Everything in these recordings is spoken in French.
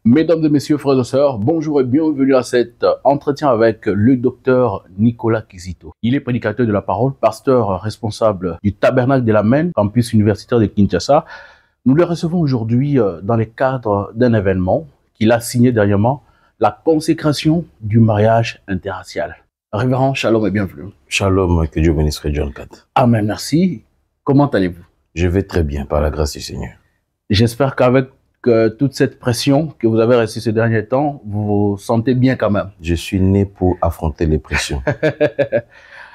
Mesdames et messieurs, frères et sœurs, bonjour et bienvenue à cet entretien avec le docteur Nicolas Kizito. Il est prédicateur de la parole, pasteur responsable du Tabernacle de la Maine, campus universitaire de Kinshasa. Nous le recevons aujourd'hui dans le cadre d'un événement qu'il a signé dernièrement, la consécration du mariage interracial. Révérend, shalom et bienvenue. Shalom, que Dieu bénisse John 4. Amen, merci. Comment allez-vous? Je vais très bien, par la grâce du Seigneur. J'espère qu'avec toute cette pression que vous avez reçue ces derniers temps, vous vous sentez bien quand même. Je suis né pour affronter les pressions.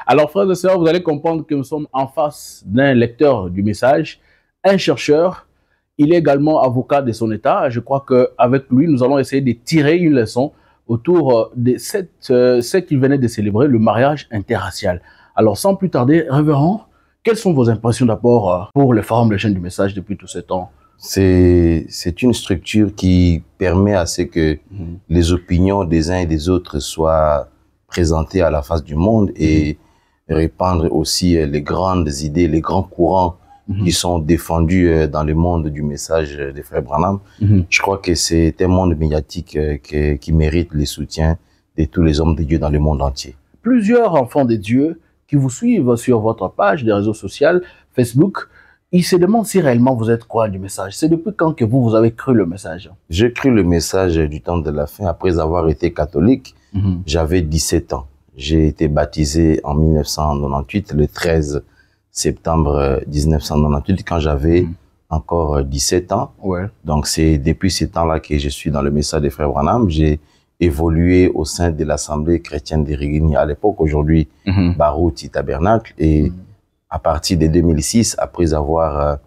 Alors, frères et sœurs, vous allez comprendre que nous sommes en face d'un lecteur du message, un chercheur. Il est également avocat de son État. Je crois qu'avec lui, nous allons essayer de tirer une leçon autour de ce qu'il venait de célébrer, le mariage interracial. Alors, sans plus tarder, révérend, quelles sont vos impressions d'abord pour le Forum des chaînes du message depuis tout ce temps? C'est une structure qui permet à ce que les opinions des uns et des autres soient présentées à la face du monde et répandre aussi les grandes idées, les grands courants qui sont défendus dans le monde du message des frères Branham. Je crois que c'est un monde médiatique qui mérite le soutien de tous les hommes de Dieu dans le monde entier. Plusieurs enfants de Dieu qui vous suivent sur votre page des réseaux sociaux, Facebook, ils se demandent si réellement vous êtes croyant du message. C'est depuis quand que vous avez cru le message? J'ai cru le message du temps de la fin après avoir été catholique. J'avais 17 ans. J'ai été baptisé en 1998, le 13 septembre 1998, quand j'avais encore 17 ans. Donc c'est depuis ce temps-là que je suis dans le message des frères Branham. J'ai évolué au sein de l'Assemblée chrétienne de Rigini à l'époque, aujourd'hui Barouti Tabernacle. Et à partir de 2006, après avoir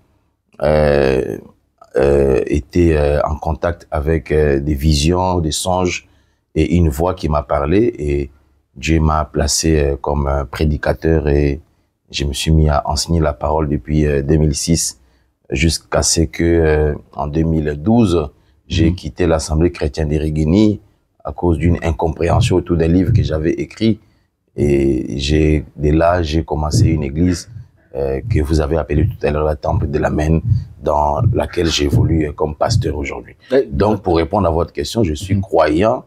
été en contact avec des visions, des songes et une voix qui m'a parlé, et Dieu m'a placé comme prédicateur et je me suis mis à enseigner la parole depuis 2006 jusqu'à ce que en 2012, j'ai quitté l'Assemblée chrétienne de Rigini à cause d'une incompréhension autour d'un livre que j'avais écrit. Et dès là, j'ai commencé une église que vous avez appelée tout à l'heure la Temple de la Maine, dans laquelle j'évolue comme pasteur aujourd'hui. Donc, pour répondre à votre question, je suis croyant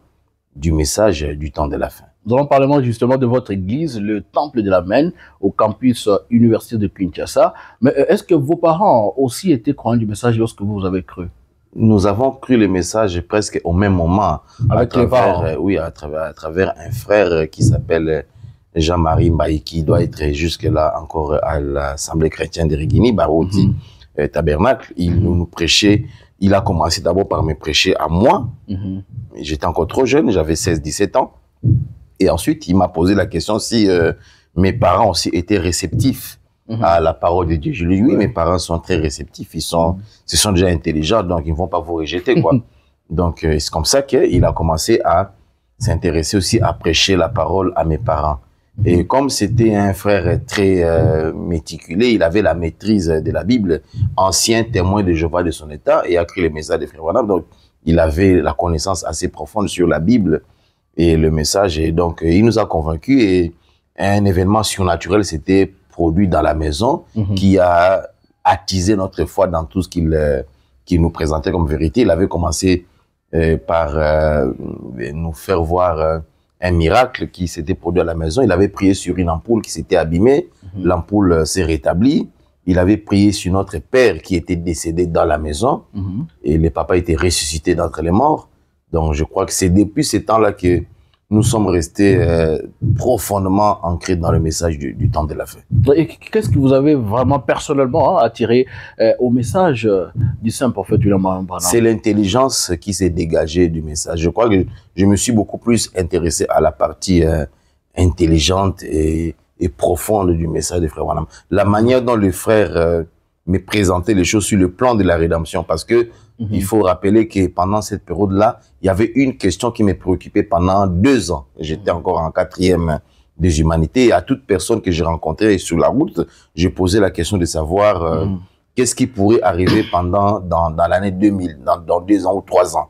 du message du temps de la fin. Nous allons parler justement de votre église, le Temple de la Maine, au campus universitaire de Kinshasa. Mais est-ce que vos parents aussi étaient croyants du message lorsque vous avez cru? Nous avons cru le message presque au même moment, avec les parents. Oui, à travers un frère qui s'appelle Jean-Marie Mbaye, qui doit être jusque-là encore à l'Assemblée chrétienne de Rigini, Barouti Tabernacle. Il nous prêchait, il a commencé d'abord par me prêcher à moi. J'étais encore trop jeune, j'avais 16-17 ans. Et ensuite, il m'a posé la question si mes parents aussi étaient réceptifs à la parole de Dieu. Je lui ai dit, oui, mes parents sont très réceptifs, ce sont déjà intelligents, donc ils ne vont pas vous rejeter, quoi. Donc, c'est comme ça qu'il a commencé à s'intéresser aussi à prêcher la parole à mes parents. Et comme c'était un frère très méticuleux, il avait la maîtrise de la Bible, ancien témoin de Jéhovah de son état, et a cru les messages des frères Branham. Donc, il avait la connaissance assez profonde sur la Bible et le message. Et donc, il nous a convaincus, et un événement surnaturel s'était produit dans la maison qui a attisé notre foi dans tout ce qu'il nous présentait comme vérité. Il avait commencé par nous faire voir un miracle qui s'était produit à la maison. Il avait prié sur une ampoule qui s'était abîmée. L'ampoule s'est rétablie. Il avait prié sur notre père qui était décédé dans la maison. Et le papa était ressuscité d'entre les morts. Donc, je crois que c'est depuis ce temps-là que nous sommes restés profondément ancrés dans le message du temps de la fin. Et qu'est-ce que vous avez vraiment personnellement attiré au message du saint prophète William Branham? C'est l'intelligence qui s'est dégagée du message. Je crois que je me suis beaucoup plus intéressé à la partie intelligente et profonde du message des frères Branham. La manière dont le frère me présentait les choses sur le plan de la rédemption, parce que il faut rappeler que pendant cette période-là, il y avait une question qui me préoccupait pendant 2 ans. J'étais encore en 4e des humanités, et à toute personne que j'ai rencontrée sur la route, j'ai posé la question de savoir qu'est-ce qui pourrait arriver dans l'année 2000, dans 2 ans ou 3 ans.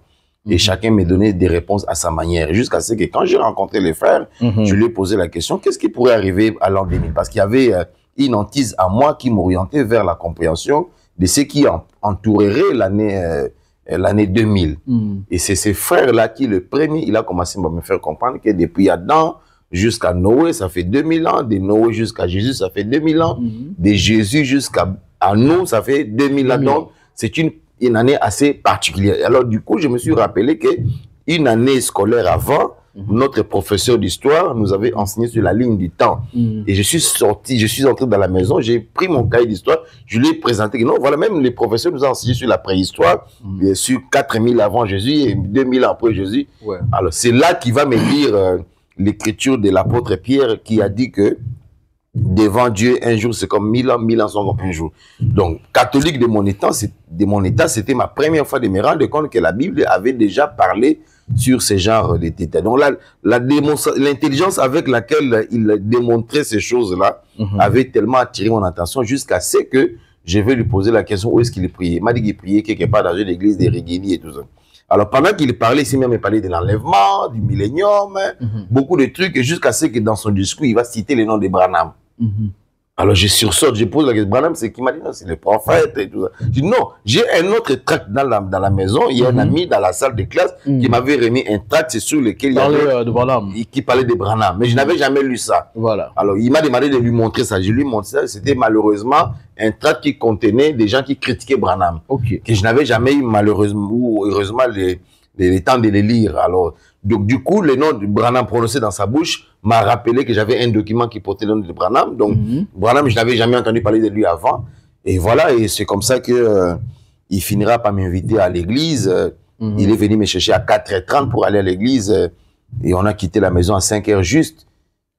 Et chacun me donnait des réponses à sa manière. Jusqu'à ce que quand j'ai rencontré les frères, je lui ai posé la question, qu'est-ce qui pourrait arriver à l'an 2000? Parce qu'il y avait une hantise à moi qui m'orientait vers la compréhension de ce qui entourerait l'année l'année 2000. Et c'est ces frères-là qui, le premier, il a commencé à me faire comprendre que depuis Adam jusqu'à Noé, ça fait 2000 ans. De Noé jusqu'à Jésus, ça fait 2000 ans. De Jésus jusqu'à nous, ça fait 2000 ans. Donc, c'est une année assez particulière. Alors, du coup, je me suis rappelé qu'une année scolaire avant, notre professeur d'histoire nous avait enseigné sur la ligne du temps. Et je suis entré dans la maison, j'ai pris mon cahier d'histoire, je lui ai présenté. Non, voilà, même les professeurs nous ont enseigné sur la préhistoire, bien sûr, 4000 avant Jésus et 2000 après Jésus. Ouais. Alors, c'est là qu'il va me lire l'écriture de l'apôtre Pierre qui a dit que devant Dieu, un jour, c'est comme 1000 ans sont comme un jour. Donc, catholique de mon état, c'était ma première fois de me rendre compte que la Bible avait déjà parlé sur ce genre de détails. Donc là, l'intelligence avec laquelle il démontrait ces choses-là avait tellement attiré mon attention jusqu'à ce que je vais lui poser la question où est-ce qu'il priait. Il m'a dit qu'il priait quelque part dans une église de Rigini et tout ça. Alors pendant qu'il parlait, ici même il parlait de l'enlèvement, du millénium, beaucoup de trucs, jusqu'à ce que dans son discours, il va citer le nom de Branham. Alors je sursaute, je pose la question, Branham, c'est qui m'a dit non, c'est le prophète et tout ça. Je dis non, j'ai un autre tract dans la maison, il y a un ami dans la salle de classe qui m'avait remis un tract sur lequel il parlait de Branham. Qui parlait de Branham, mais je n'avais jamais lu ça. Voilà. Alors il m'a demandé de lui montrer ça, je lui ai montré ça, c'était malheureusement un tract qui contenait des gens qui critiquaient Branham, que je n'avais jamais eu malheureusement ou heureusement le temps de les lire. Alors, donc du coup, le nom de Branham prononcé dans sa bouche m'a rappelé que j'avais un document qui portait le nom de Branham. Donc, Branham, je n'avais jamais entendu parler de lui avant. Et voilà, et c'est comme ça que il finira par m'inviter à l'église. Il est venu me chercher à 4h30 pour aller à l'église. Et on a quitté la maison à 5h juste.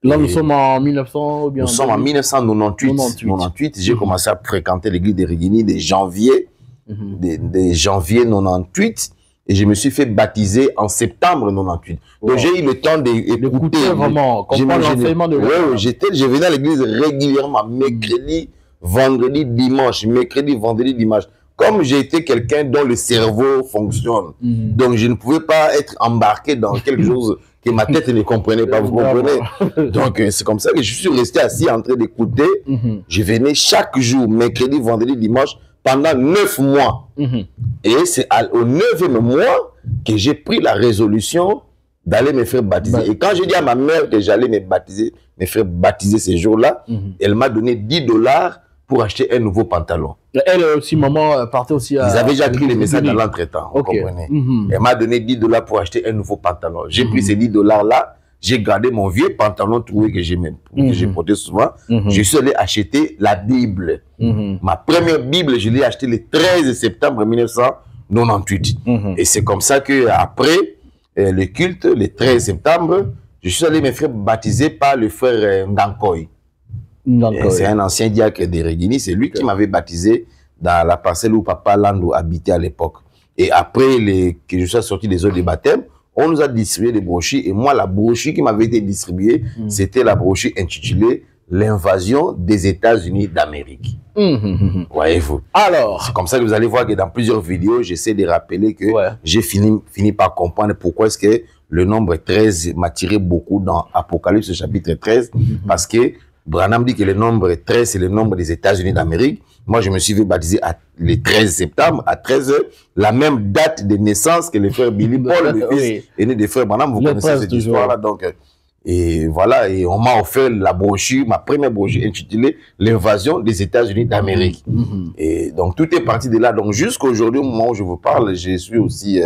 Là, nous sommes en 1900 ou bien nous sommes en 1998. J'ai commencé à fréquenter l'église de Rigini de janvier, de janvier 98. Et je me suis fait baptiser en septembre 98. Donc j'ai eu le temps d'écouter vraiment, comprendre l'enseignement de l'Église. Je venais à l'église régulièrement, mercredi, vendredi, dimanche, mercredi, vendredi, dimanche. Comme j'ai été quelqu'un dont le cerveau fonctionne, donc je ne pouvais pas être embarqué dans quelque chose que ma tête ne comprenait pas, vous comprenez? Donc c'est comme ça que je suis resté assis en train d'écouter. Je venais chaque jour, mercredi, vendredi, dimanche, pendant 9 mois. Et c'est au 9e mois que j'ai pris la résolution d'aller me faire baptiser. Et quand j'ai dit à ma mère que j'allais me faire baptiser ces jours-là, elle m'a donné $10 pour acheter un nouveau pantalon. Elle aussi, maman, partait aussi à... Ils avaient déjà écrit les messages dans l'entretemps, vous comprenez. Elle m'a donné $10 pour acheter un nouveau pantalon. J'ai pris ces $10-là, j'ai gardé mon vieux pantalon troué que j'ai porté souvent. Je suis allé acheter la Bible. Ma première Bible, je l'ai achetée le 13 septembre 1998. Et c'est comme ça que après le culte, le 13 septembre, je suis allé me faire baptiser par le frère Ndankoy. C'est un ancien diacre de Rigini. C'est lui qui m'avait baptisé dans la parcelle où Papa Lando habitait à l'époque. Et après que je sois sorti des eaux de baptême, on nous a distribué des brochures. Et moi, la brochure qui m'avait été distribuée, c'était la brochure intitulée « L'invasion des États-Unis d'Amérique ». Voyez-vous. Alors, c'est comme ça que vous allez voir que dans plusieurs vidéos, j'essaie de rappeler que j'ai fini par comprendre pourquoi est-ce que le nombre 13 m'a tiré beaucoup dans Apocalypse chapitre 13. Parce que Branham dit que le nombre 13, c'est le nombre des États-Unis d'Amérique. Moi, je me suis fait baptiser le 13 septembre, à 13h, la même date de naissance que le frère Billy Paul, le fils aîné des frères Branham. Vous connaissez cette histoire-là. Donc, et voilà, et on m'a offert la brochure, ma première brochure intitulée « L'invasion des États-Unis d'Amérique ». Et donc, tout est parti de là. Donc, jusqu'à aujourd'hui, au moment où je vous parle, je suis aussi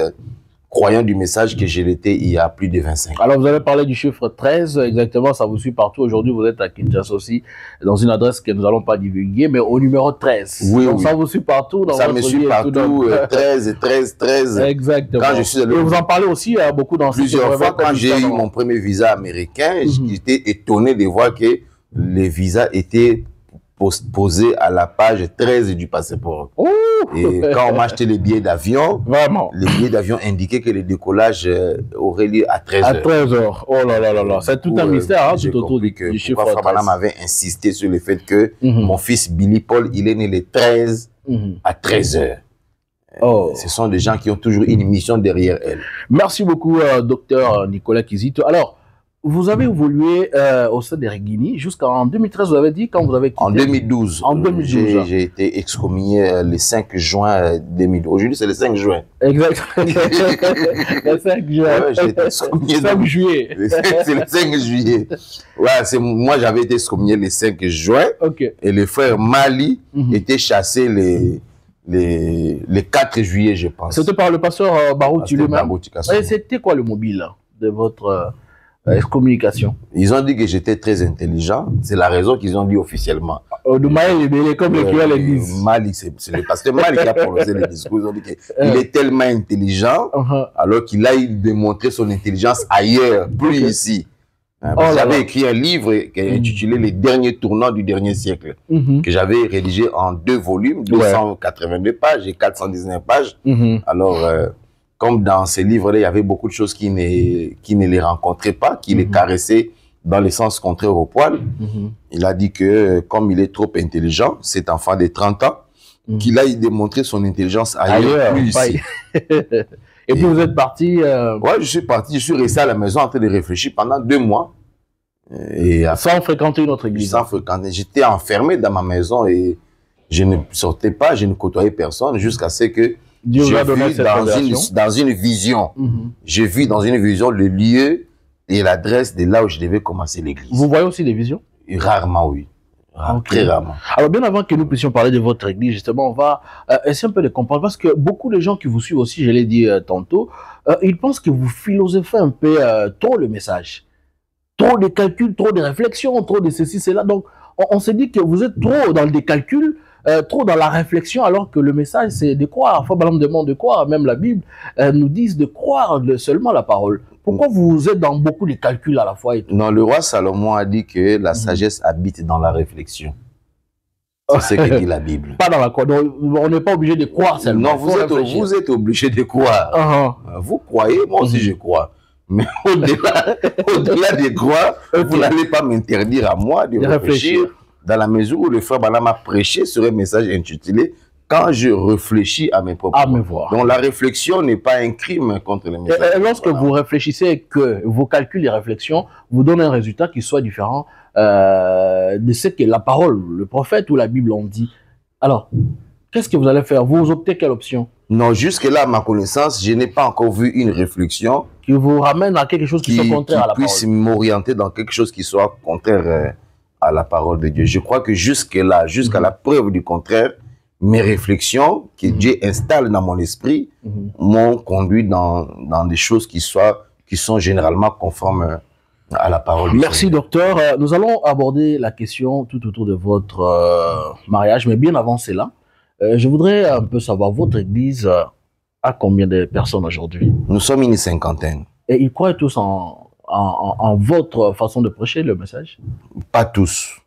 croyant du message que je l'étais il y a plus de 25 ans. Alors, vous avez parlé du chiffre 13, exactement, ça vous suit partout. Aujourd'hui, vous êtes à Kinshasa aussi, dans une adresse que nous n'allons pas divulguer, mais au numéro 13. Oui, donc, ça vous suit partout. Dans ça me suit partout, 13, 13, 13. Exactement. Quand je suis allé... Et vous en parlez aussi beaucoup dans plusieurs fois, quand j'ai eu mon premier visa américain, j'étais étonné de voir que les visas étaient posés à la page 13 du passeport. Et quand on m'a acheté les billets d'avion, les billets d'avion indiquaient que le décollage aurait lieu à 13h. À 13h. Oh là là là là. C'est tout un mystère, hein, tout autour du chiffre 13. Papa m'avait insisté sur le fait que mon fils Billy Paul, il est né le 13 à 13h. Ce sont des gens qui ont toujours une mission derrière elles. Merci beaucoup, docteur Nicolas Kizito. Alors, vous avez évolué au sein des Reguini jusqu'en 2013, vous avez dit, quand vous avez quitté. En 2012. En 2012. J'ai été excommunié le 5 juin 2012. Aujourd'hui, c'est le 5 juin. Exact. Le 5 juin. Ouais, j'ai été excommunié. 5 juillet. C'est le 5 juillet. Ouais, moi, j'avais été excommunié le 5 juin. Ok. Et le frère Mali était chassé le 4 juillet, je pense. C'était par le pasteur Barouti lui-même. Et c'était quoi le mobile de votre excommunication? Ils ont dit que j'étais très intelligent. C'est la raison qu'ils ont dit officiellement. De Mali, comme l'écrivain l'église. Mali, c'est le pasteur Mali qui a prononcé le discours. Ils ont dit qu'il est tellement intelligent, alors qu'il a démontré son intelligence ailleurs, plus ici. J'avais écrit un livre intitulé Les derniers tournants du dernier siècle, que j'avais rédigé en 2 volumes, 282 pages et 419 pages. Alors, comme dans ces livres-là, il y avait beaucoup de choses qui ne les rencontraient pas, qui les caressaient dans le sens contraire au poil. Il a dit que, comme il est trop intelligent, cet enfant de 30 ans, qu'il a démontré son intelligence ailleurs, plus ici. Et puis vous êtes parti... Ouais, je suis parti, je suis resté à la maison en train de réfléchir pendant 2 mois. Et sans fréquenter une autre église. Sans fréquenter. J'étais enfermé dans ma maison et je ne sortais pas, je ne côtoyais personne jusqu'à ce que Dieu vous a donné cette dans une vision. J'ai vu dans une vision le lieu et l'adresse de là où je devais commencer l'église. Vous voyez aussi des visions? Rarement, oui. Très rarement. Alors, bien avant que nous puissions parler de votre église, justement, on va essayer un peu de comprendre, parce que beaucoup de gens qui vous suivent aussi, je l'ai dit tantôt, ils pensent que vous philosophez un peu trop le message. Trop de calculs, trop de réflexions, trop de ceci, cela. Donc, on se dit que vous êtes trop dans des calculs, trop dans la réflexion, alors que le message, c'est de croire. Faut me demande de croire. Même la Bible nous dit de croire seulement la parole. Pourquoi vous êtes dans beaucoup de calculs à la fois et tout? Non, le roi Salomon a dit que la sagesse habite dans la réflexion. C'est ce que dit la Bible. Pas dans la croix. On n'est pas obligé de croire seulement. Non, vous êtes obligé de croire. Vous croyez, moi aussi je crois. Mais au-delà de croire, vous n'allez pas m'interdire à moi de réfléchir. Dans la mesure où le frère Branham a prêché sur un message intitulé « Quand je réfléchis à mes propres voix ». Donc la réflexion n'est pas un crime contre le message. Et lorsque vous réfléchissez et que vos calculs et réflexions vous donnent un résultat qui soit différent de ce que la parole, le prophète ou la Bible ont dit, alors, qu'est-ce que vous allez faire? Vous optez quelle option? Non, jusque-là, à ma connaissance, je n'ai pas encore vu une réflexion qui vous ramène à quelque chose qui soit contraire à la parole. Qui puisse m'orienter dans quelque chose qui soit contraire à la parole de Dieu. Je crois que jusque-là, jusqu'à la preuve du contraire, mes réflexions que Dieu installe dans mon esprit m'ont conduit dans des choses qui sont généralement conformes à la parole. Merci, docteur. Nous allons aborder la question tout autour de votre mariage, mais bien avant cela, je voudrais un peu savoir, votre église a combien de personnes aujourd'hui? Nous sommes une cinquantaine. Et ils croient tous en votre façon de prêcher le message? Pas tous.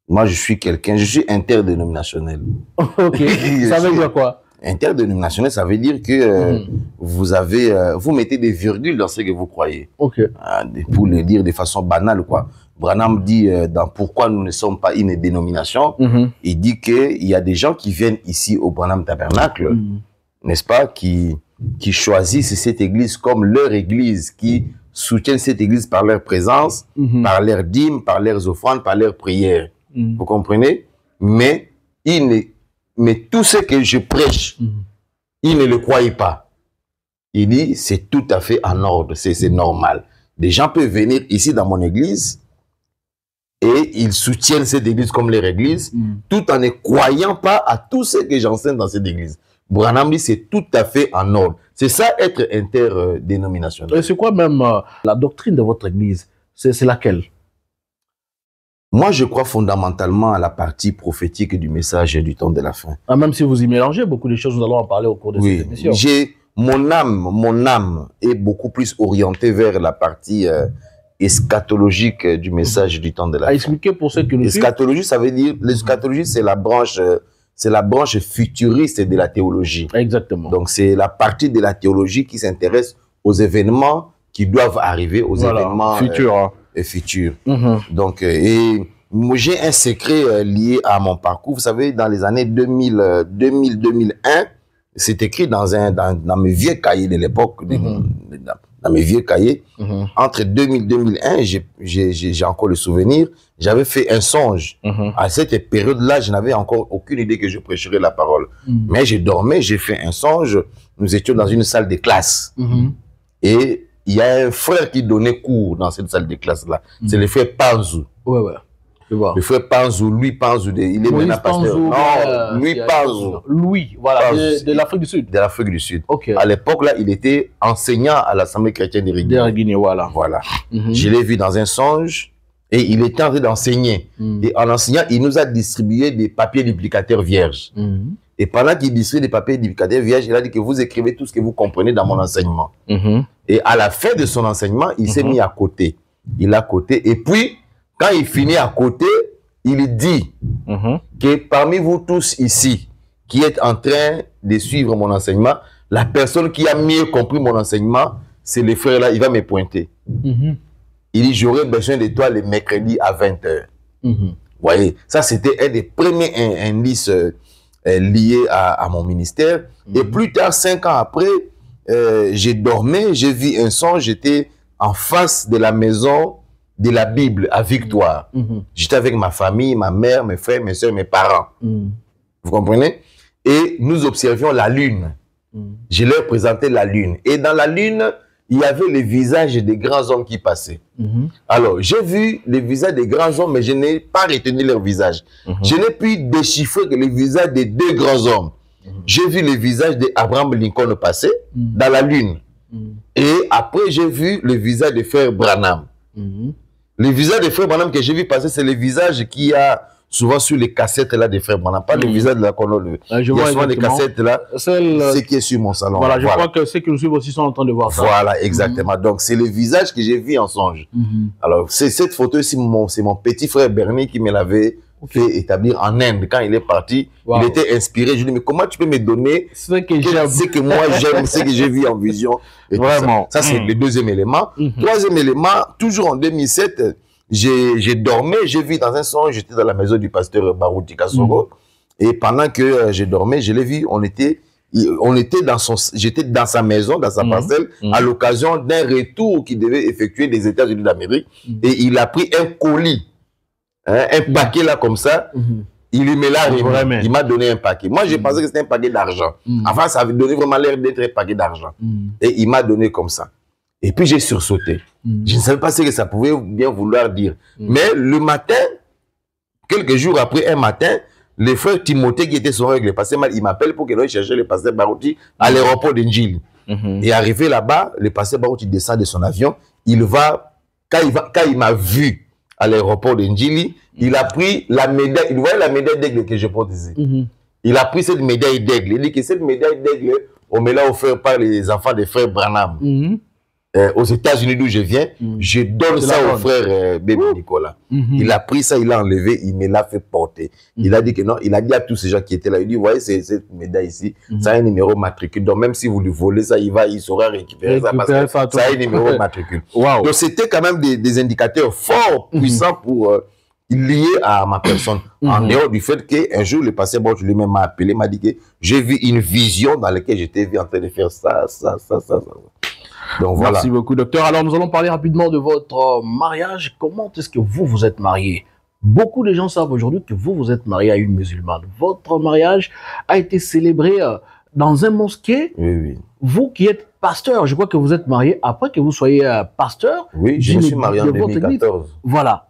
Moi, je suis interdénominationnel. Ok, ça veut dire quoi? Interdénominationnel, ça veut dire que vous mettez des virgules dans ce que vous croyez. Ok. Pour le dire de façon banale, quoi. Branham dit dans Pourquoi nous ne sommes pas une dénomination, il dit qu'il y a des gens qui viennent ici au Branham Tabernacle, n'est-ce pas, qui choisissent cette église comme leur église, qui soutiennent cette église par leur présence, par leurs dîmes, par leurs offrandes, par leurs prières. Vous comprenez? Mais tout ce que je prêche, ils ne le croyaient pas. Il dit, c'est tout à fait en ordre, c'est normal. Des gens peuvent venir ici dans mon église et ils soutiennent cette église comme leur église, tout en ne croyant pas à tout ce que j'enseigne dans cette église. Branham dit, c'est tout à fait en ordre. C'est ça, être interdénominationnel. Et c'est quoi même la doctrine de votre église? C'est laquelle? Moi, je crois fondamentalement à la partie prophétique du message du temps de la fin. Même si vous y mélangez beaucoup de choses, nous allons en parler au cours de cette émission. Mon âme est beaucoup plus orientée vers la partie eschatologique du message du temps de la fin. Expliquez pour ceux qui nous suivent. Eschatologie, ça veut dire, l'eschatologie, c'est la branche futuriste de la théologie. Exactement. Donc, c'est la partie de la théologie qui s'intéresse aux événements qui doivent arriver, aux événements futurs. Donc, j'ai un secret lié à mon parcours. Vous savez, dans les années 2000-2001, c'est écrit dans mes vieux cahiers de l'époque, dans mes vieux cahiers. Entre 2000 et 2001, j'ai encore le souvenir, j'avais fait un songe. À cette période-là, je n'avais encore aucune idée que je prêcherais la parole. Mais je dormais, j'ai fait un songe. Nous étions dans une salle de classe. Et il y a un frère qui donnait cours dans cette salle de classe-là. C'est le frère Panzou. Ouais. Le frère Panzou, Louis Panzou, il est maintenant pasteur. Non, Louis Panzou. Louis, voilà, de l'Afrique du Sud. De l'Afrique du Sud. Okay. À l'époque, là, il était enseignant à l'Assemblée chrétienne de Riguigny. Voilà. Je l'ai vu dans un songe et il était en train d'enseigner. Et en enseignant, il nous a distribué des papiers duplicateurs vierges. Et pendant qu'il distribuait des papiers duplicateurs vierges, il a dit que vous écrivez tout ce que vous comprenez dans mon enseignement. Et à la fin de son enseignement, il s'est mis à côté. Il est à côté. Et puis, quand il finit à côté, il dit que parmi vous tous ici, qui êtes en train de suivre mon enseignement, la personne qui a mieux compris mon enseignement, c'est le frère là, il va me pointer. Il dit, j'aurai besoin de toi le mercredi à 20h. Vous voyez, ça c'était un des premiers indices liés à mon ministère. Et plus tard, 5 ans après, j'ai dormi, j'ai vu un songe, j'étais en face de la maison de la Bible à Victoire. J'étais avec ma famille, ma mère, mes frères, mes soeurs, mes parents. Vous comprenez? Et nous observions la lune. Je leur présentais la lune. Et dans la lune, il y avait les visages des grands hommes qui passaient. Alors, j'ai vu les visages des grands hommes, mais je n'ai pas retenu leur visage. Je n'ai pu déchiffrer que les visages des 2 grands hommes. J'ai vu le visage d'Abraham Lincoln passer dans la lune. Et après, j'ai vu le visage de frère Branham. Le visage de frère Branham que j'ai vu passer, c'est le visage qu'il y a souvent sur les cassettes là des frères Branham. Pas le visage de la colonne. Il y a souvent les cassettes là. Ce qui est sur mon salon. Voilà, je crois que ceux qui nous suivent aussi sont en train de voir ça. Voilà, exactement. Donc, c'est le visage que j'ai vu en songe. Alors, cette photo ici, c'est mon petit frère Bernie qui me l'avait fait établir en Inde. Quand il est parti, il était inspiré. Je lui ai dit, mais comment tu peux me donner ce que moi j'aime, ce que j'ai vu en vision et vraiment. Ça, c'est le deuxième élément. Troisième élément, toujours en 2007, j'ai dormi, j'ai vu dans un songe, j'étais dans la maison du pasteur Barouti Kassogo. Et pendant que je dormais, je l'ai vu, j'étais dans sa maison, dans sa parcelle, à l'occasion d'un retour qu'il devait effectuer des États-Unis d'Amérique. Et il a pris un colis, un paquet là comme ça. Il me l'a remis. Il m'a donné un paquet. Moi, je pensais que c'était un paquet d'argent. Enfin, ça avait donné vraiment l'air d'être un paquet d'argent. Et il m'a donné comme ça. Et puis, j'ai sursauté. Je ne savais pas ce que ça pouvait bien vouloir dire. Mais le matin, quelques jours après, un matin, le frère Timothée qui était souvent avec le pasteur Mal, il m'appelle pour qu'il aille chercher le pasteur Barouti à l'aéroport d'Njili. Et arrivé là-bas, le pasteur Barouti descend de son avion. Quand il m'a vu à l'aéroport d'Njili, il a pris la médaille. Il voyait la médaille d'aigle que je porte ici. Il a pris cette médaille d'aigle. Il dit que cette médaille d'aigle, on me l'a offert par les enfants des frères Branham. Aux États-Unis d'où je viens, je donne ça au frère Bébé Nicolas. Il a pris ça, il l'a enlevé, il me l'a fait porter. Il a dit que non, il a dit à tous ces gens qui étaient là, il dit, vous voyez, cette médaille ici, ça a un numéro matricule. Donc même si vous lui volez ça, il saura récupérer ça parce que ça a un numéro matricule. Donc c'était quand même des indicateurs fort puissants pour liés à ma personne. En dehors du fait qu'un jour, le pasteur Barouti lui-même m'a appelé, m'a dit que j'ai vu une vision dans laquelle j'étais en train de faire ça. Donc, voilà. Merci beaucoup, docteur. Alors, nous allons parler rapidement de votre mariage. Comment est-ce que vous êtes marié? Beaucoup de gens savent aujourd'hui que vous êtes marié à une musulmane. Votre mariage a été célébré dans un mosquée. Oui. Vous qui êtes pasteur, je crois que vous êtes marié après que vous soyez pasteur. Oui, je me suis marié en 2014. Voilà.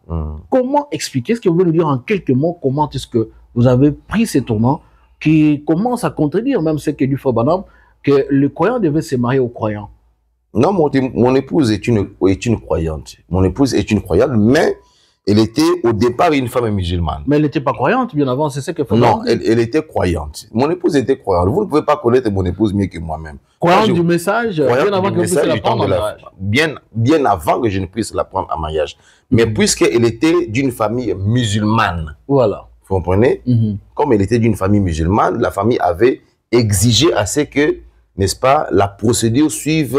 Comment expliquer? Est-ce que vous pouvez nous dire en quelques mots comment est-ce que vous avez pris ces tournants qui commencent à contredire même ce que dit Frère Branham, que le croyant devait se marier au croyant? Non, mon épouse est une croyante. Mon épouse est une croyante, mais elle était au départ une femme musulmane. Mais elle n'était pas croyante bien avant, c'est ce que Non, elle était croyante. Mon épouse était croyante. Vous ne pouvez pas connaître mon épouse mieux que moi-même. Croyante du message, bien avant que vous puissiez la prendre en mariage. Bien avant que je ne puisse la prendre en mariage. Mais puisqu'elle était d'une famille musulmane. Voilà. Vous comprenez? Comme elle était d'une famille musulmane, la famille avait exigé à ce que, n'est-ce pas, la procédure suive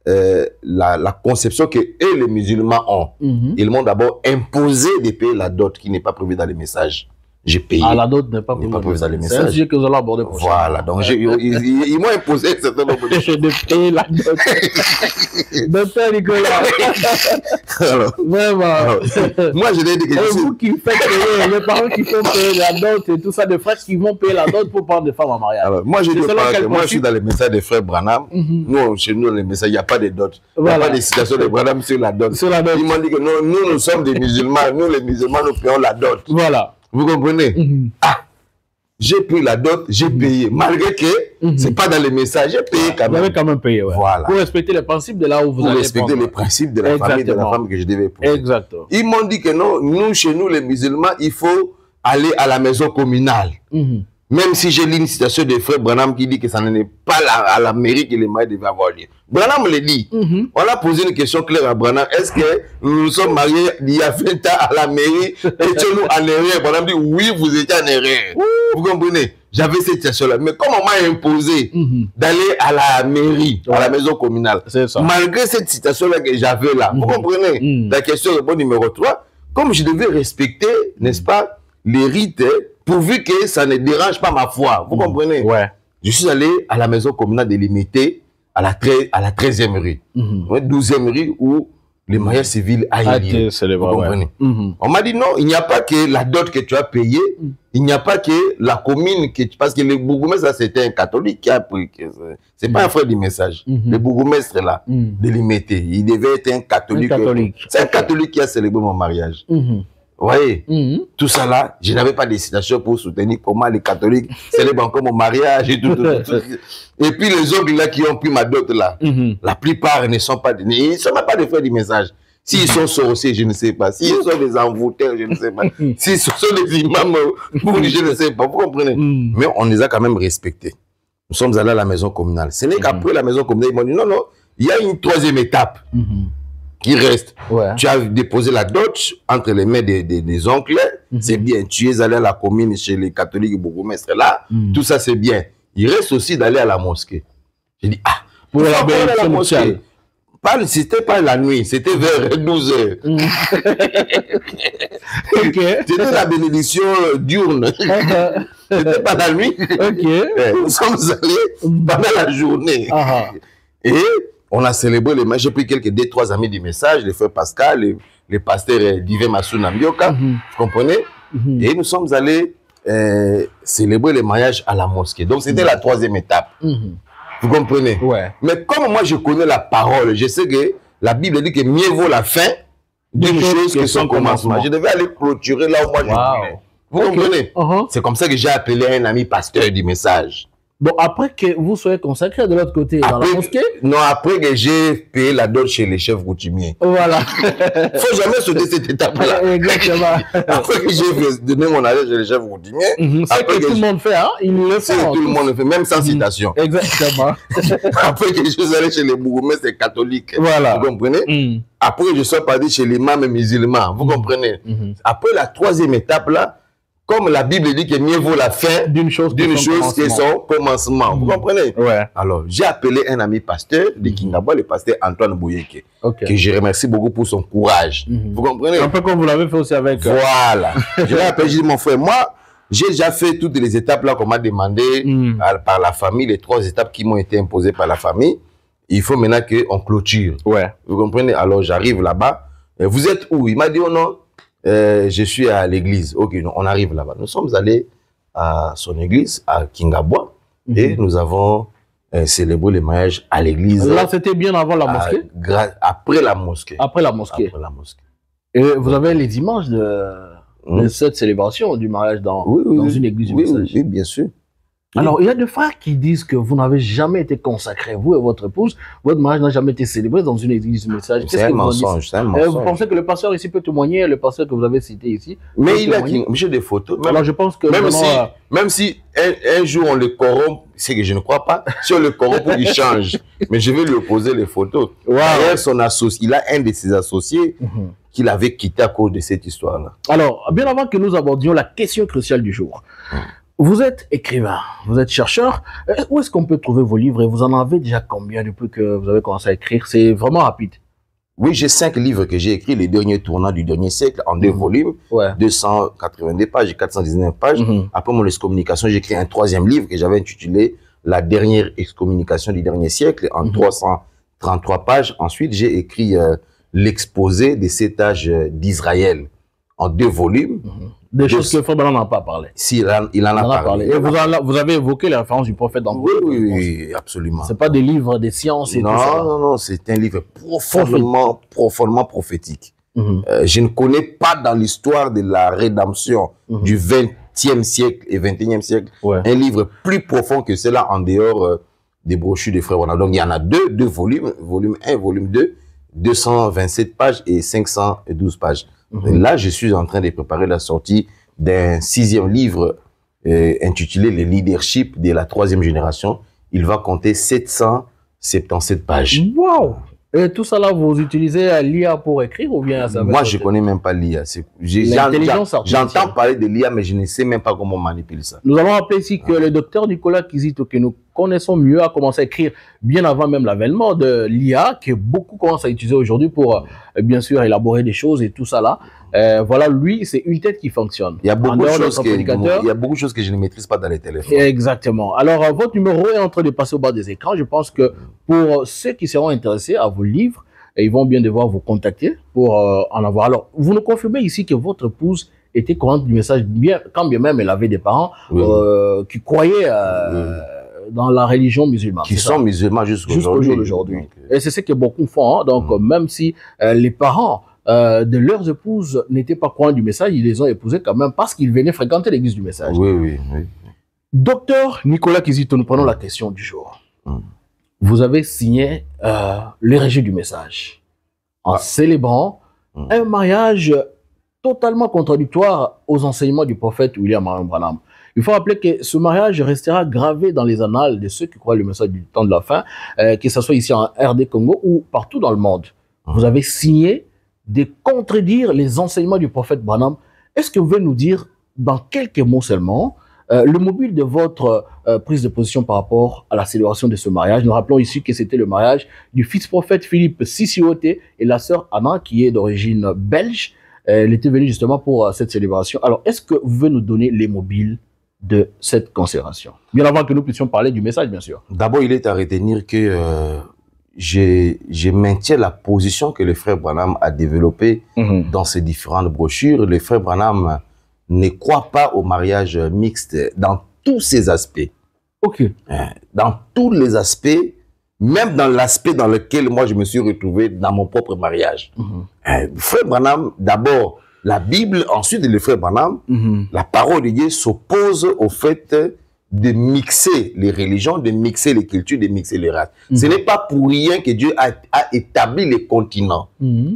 la conception que eux, les musulmans ont. Ils m'ont d'abord imposé de payer la dot qui n'est pas prévue dans les messages. j'ai payé. Ah, la dot n'est pas prévue dans les C'est un messages. sujet que nous allons aborder prochainement. Voilà, donc ils m'ont imposé un certain nombre de choses. De payer la dot. Docteur Nicolas. Alors, Vraiment. moi, je l'ai dit que Et vous qui faites payer, les parents qui font payer la dot et tout ça, des frères qui vont payer la dot pour prendre des femmes en mariage. Alors, moi, je dis C'est selon pas quel que moi, je suis principe? dans les messages des frères Branham. Nous, chez nous, les messages, il n'y a pas de dot. Il n'y Voilà. a pas de citation de Branham sur la dot. Sur la dot. Ils m'ont dit que non, nous sommes des musulmans. Nous, les musulmans, nous payons la dot. Voilà. Vous comprenez? J'ai pris la dot, j'ai payé. Malgré que c'est pas dans les messages, j'ai payé quand Vous avez même. quand même payé, ouais. Voilà. Pour respecter les principes de là où vous Pour allez respecter prendre. les principes de la famille, de la femme que je devais épouser. Exactement. Ils m'ont dit que non, nous, chez nous, les musulmans, il faut aller à la maison communale. Même si j'ai lu une citation de frère Branham qui dit que ça n'est pas à la mairie que les mariés devaient avoir lieu. Branham le dit. On a posé une question claire à Branham. Est-ce que nous nous sommes mariés il y a 20 ans à la mairie? Étions-nous en erreur? Branham dit oui, vous étiez en erreur. Vous comprenez? J'avais cette situation-là. Mais comme on m'a imposé d'aller à la mairie, à la maison communale, malgré cette citation-là que j'avais là, vous comprenez? La question répond numéro 3. Comme je devais respecter, n'est-ce pas, les rites, pourvu que ça ne dérange pas ma foi. Vous comprenez? Ouais. Je suis allé à la maison communale de Limité, à la 13e rue. 12e rue où le mariage civil a eu lieu. Vous comprenez? On m'a dit non, il n'y a pas que la dot que tu as payée, il n'y a pas que la commune que tu... Parce que le bourgmestre, c'était un catholique qui a pris... C'est pas un frère du message. Le bourgmestre là, de Limité, il devait être un catholique. C'est un catholique qui a célébré mon mariage. Vous voyez, tout ça là, je n'avais pas de citation pour soutenir comment les catholiques célèbrent encore mon mariage et tout. Et puis les autres là qui ont pris ma dot là, la plupart ne sont pas, ils ne sont même pas des frères du message. S'ils sont sorciers, je ne sais pas. S'ils sont des envoûteurs, je ne sais pas. S'ils sont des imams, je ne sais pas. Vous comprenez? Mais on les a quand même respectés. Nous sommes allés à la maison communale. Ce n'est qu'après la maison communale, ils m'ont dit non, non, il y a une troisième étape qui reste. Tu as déposé la dot entre les mains des oncles, c'est bien. Tu es allé à la commune chez les catholiques bourgmestres là, tout ça c'est bien. Il reste aussi d'aller à la mosquée. J'ai dit, ah, pour la mosquée. C'était pas la nuit, c'était vers 12 heures. C'était la bénédiction diurne. C'était pas la nuit. Nous sommes allés pendant la journée. Et on a célébré le mariage. J'ai pris quelques 2-3 amis du message, les frères Pascal, les pasteurs Divin Massou Nambioka, vous comprenez? Et nous sommes allés célébrer le mariage à la mosquée. Donc c'était la troisième étape. Vous comprenez? Mais comme moi je connais la parole, je sais que la Bible dit que mieux vaut la fin d'une chose que son commencement. Je devais aller clôturer là où moi je voulais. Vous comprenez? C'est comme ça que j'ai appelé un ami pasteur du message. Bon, après que vous soyez consacré de l'autre côté, dans la mosquée? Non, après que j'ai payé la dot chez les chefs coutumiers. Voilà. Il ne faut jamais sauter cette étape-là. Exactement. Après que j'ai donné mon argent chez les chefs coutumiers. C'est que tout le monde fait, hein? Il le fait. Tout le monde le fait, même sans citation. Exactement. Après que je suis allé chez les bourgmestres catholiques. Voilà. Vous comprenez? Après, je suis parti chez les imams musulmans. Vous comprenez? Après la troisième étape là, comme la Bible dit que mieux vaut la fin d'une chose que son commencement. Vous comprenez? Alors, j'ai appelé un ami pasteur de Kingabwa, le pasteur Antoine Bouyeke, que je remercie beaucoup pour son courage. Vous comprenez? Un peu comme vous l'avez fait aussi avec... Voilà. Je l'ai appelé, j'ai dit, mon frère, moi, j'ai déjà fait toutes les étapes là qu'on m'a demandé par la famille, les 3 étapes qui m'ont été imposées par la famille. Il faut maintenant qu'on clôture. Vous comprenez? Alors, j'arrive là-bas. Vous êtes où? Il m'a dit, oh non. Je suis à l'église. Ok, on arrive là-bas. Nous sommes allés à son église, à Kingabwa, et nous avons célébré le mariage à l'église. Là, c'était bien avant la mosquée? Après la mosquée. Après la mosquée. Après la mosquée. Et vous avez les images de cette célébration du mariage dans une église du message? Oui, bien sûr. Alors, il y a des frères qui disent que vous n'avez jamais été consacré, vous et votre épouse, votre mariage n'a jamais été célébré dans une église du message. C'est un mensonge, c'est un mensonge. Vous pensez que le pasteur ici peut témoigner, le pasteur que vous avez cité ici? Mais il a j'ai des photos. Alors, je pense que... Même si un jour on le corrompt, c'est que je ne crois pas, si on le corrompt pour qu'il change, mais je vais lui opposer les photos. D'ailleurs, son associé, il a un de ses associés qu'il avait quitté à cause de cette histoire-là. Alors, bien avant que nous abordions la question cruciale du jour, vous êtes écrivain, vous êtes chercheur. Où est-ce qu'on peut trouver vos livres et vous en avez déjà combien depuis que vous avez commencé à écrire? C'est vraiment rapide. Oui, j'ai 5 livres que j'ai écrits, les derniers tournants du dernier siècle, en 2 volumes, 282 pages et 419 pages. Après mon excommunication, j'ai écrit un 3e livre que j'avais intitulé La dernière excommunication du dernier siècle, en 333 pages. Ensuite, j'ai écrit l'exposé des 7 âges d'Israël, en 2 volumes. Des choses que Frère Branham n'a pas parlé. Si, il en a parlé. Et vous avez évoqué les références du prophète dans oui, absolument. Ce n'est pas des livres des sciences et tout ça. Non, c'est un livre profondément prophétique. Je ne connais pas dans l'histoire de la rédemption du 20e siècle et 21e siècle un livre plus profond que cela en dehors des brochures des Frères Branham. Donc il y en a 2 volumes, volume 1, volume 2, 227 pages et 512 pages. Là, je suis en train de préparer la sortie d'un 6e livre intitulé « Le leadership de la 3e génération ». Il va compter 777 pages. Waouh! Et tout ça là, vous utilisez l'IA pour écrire ou bien ça? Moi, je ne connais même pas l'IA. J'entends parler de l'IA, mais je ne sais même pas comment manipuler ça. Nous allons rappeler ici que le docteur Nicolas Kizito, que nous connaissons mieux, a commencé à écrire bien avant même l'avènement de l'IA, que beaucoup commencent à utiliser aujourd'hui pour, bien sûr, élaborer des choses et tout ça là. Voilà, lui, c'est une tête qui fonctionne. Il y a beaucoup de choses que je ne maîtrise pas dans les téléphones. Exactement. Alors, votre numéro est en train de passer au bas des écrans. Je pense que pour ceux qui seront intéressés à vos livres, ils vont bien devoir vous contacter pour en avoir. Alors, vous nous confirmez ici que votre épouse était courante du message, quand bien même elle avait des parents qui croyaient dans la religion musulmane. Qui sont musulmans jusqu'au jour d'aujourd'hui. Et c'est ce que beaucoup font. Hein. Donc, même si les parents de leurs épouses n'étaient pas croyants du message, ils les ont épousés quand même parce qu'ils venaient fréquenter l'église du message. Oui. Docteur Nicolas Kizito, nous prenons la question du jour. Vous avez signé le rejet du message en célébrant un mariage totalement contradictoire aux enseignements du prophète William Marion Branham. Il faut rappeler que ce mariage restera gravé dans les annales de ceux qui croient le message du temps de la fin, que ce soit ici en RD Congo ou partout dans le monde. Vous avez signé de contredire les enseignements du prophète Branham. Est-ce que vous pouvez nous dire, dans quelques mots seulement, le mobile de votre prise de position par rapport à la célébration de ce mariage? Nous rappelons ici que c'était le mariage du fils prophète Philippe Sissioté et la sœur Anna, qui est d'origine belge. Elle était venue justement pour cette célébration. Alors, est-ce que vous pouvez nous donner les mobiles de cette consécration? Bien avant que nous puissions parler du message, bien sûr. D'abord, il est à retenir que je maintiens la position que le frère Branham a développée dans ses différentes brochures. Le frère Branham ne croit pas au mariage mixte dans tous ses aspects. Ok. Dans tous les aspects, même dans l'aspect dans lequel moi je me suis retrouvé dans mon propre mariage. Frère Branham, d'abord, la Bible, ensuite le frère Branham, la parole de Dieu s'oppose au fait de mixer les religions, de mixer les cultures, de mixer les races. Ce n'est pas pour rien que Dieu a établi les continents.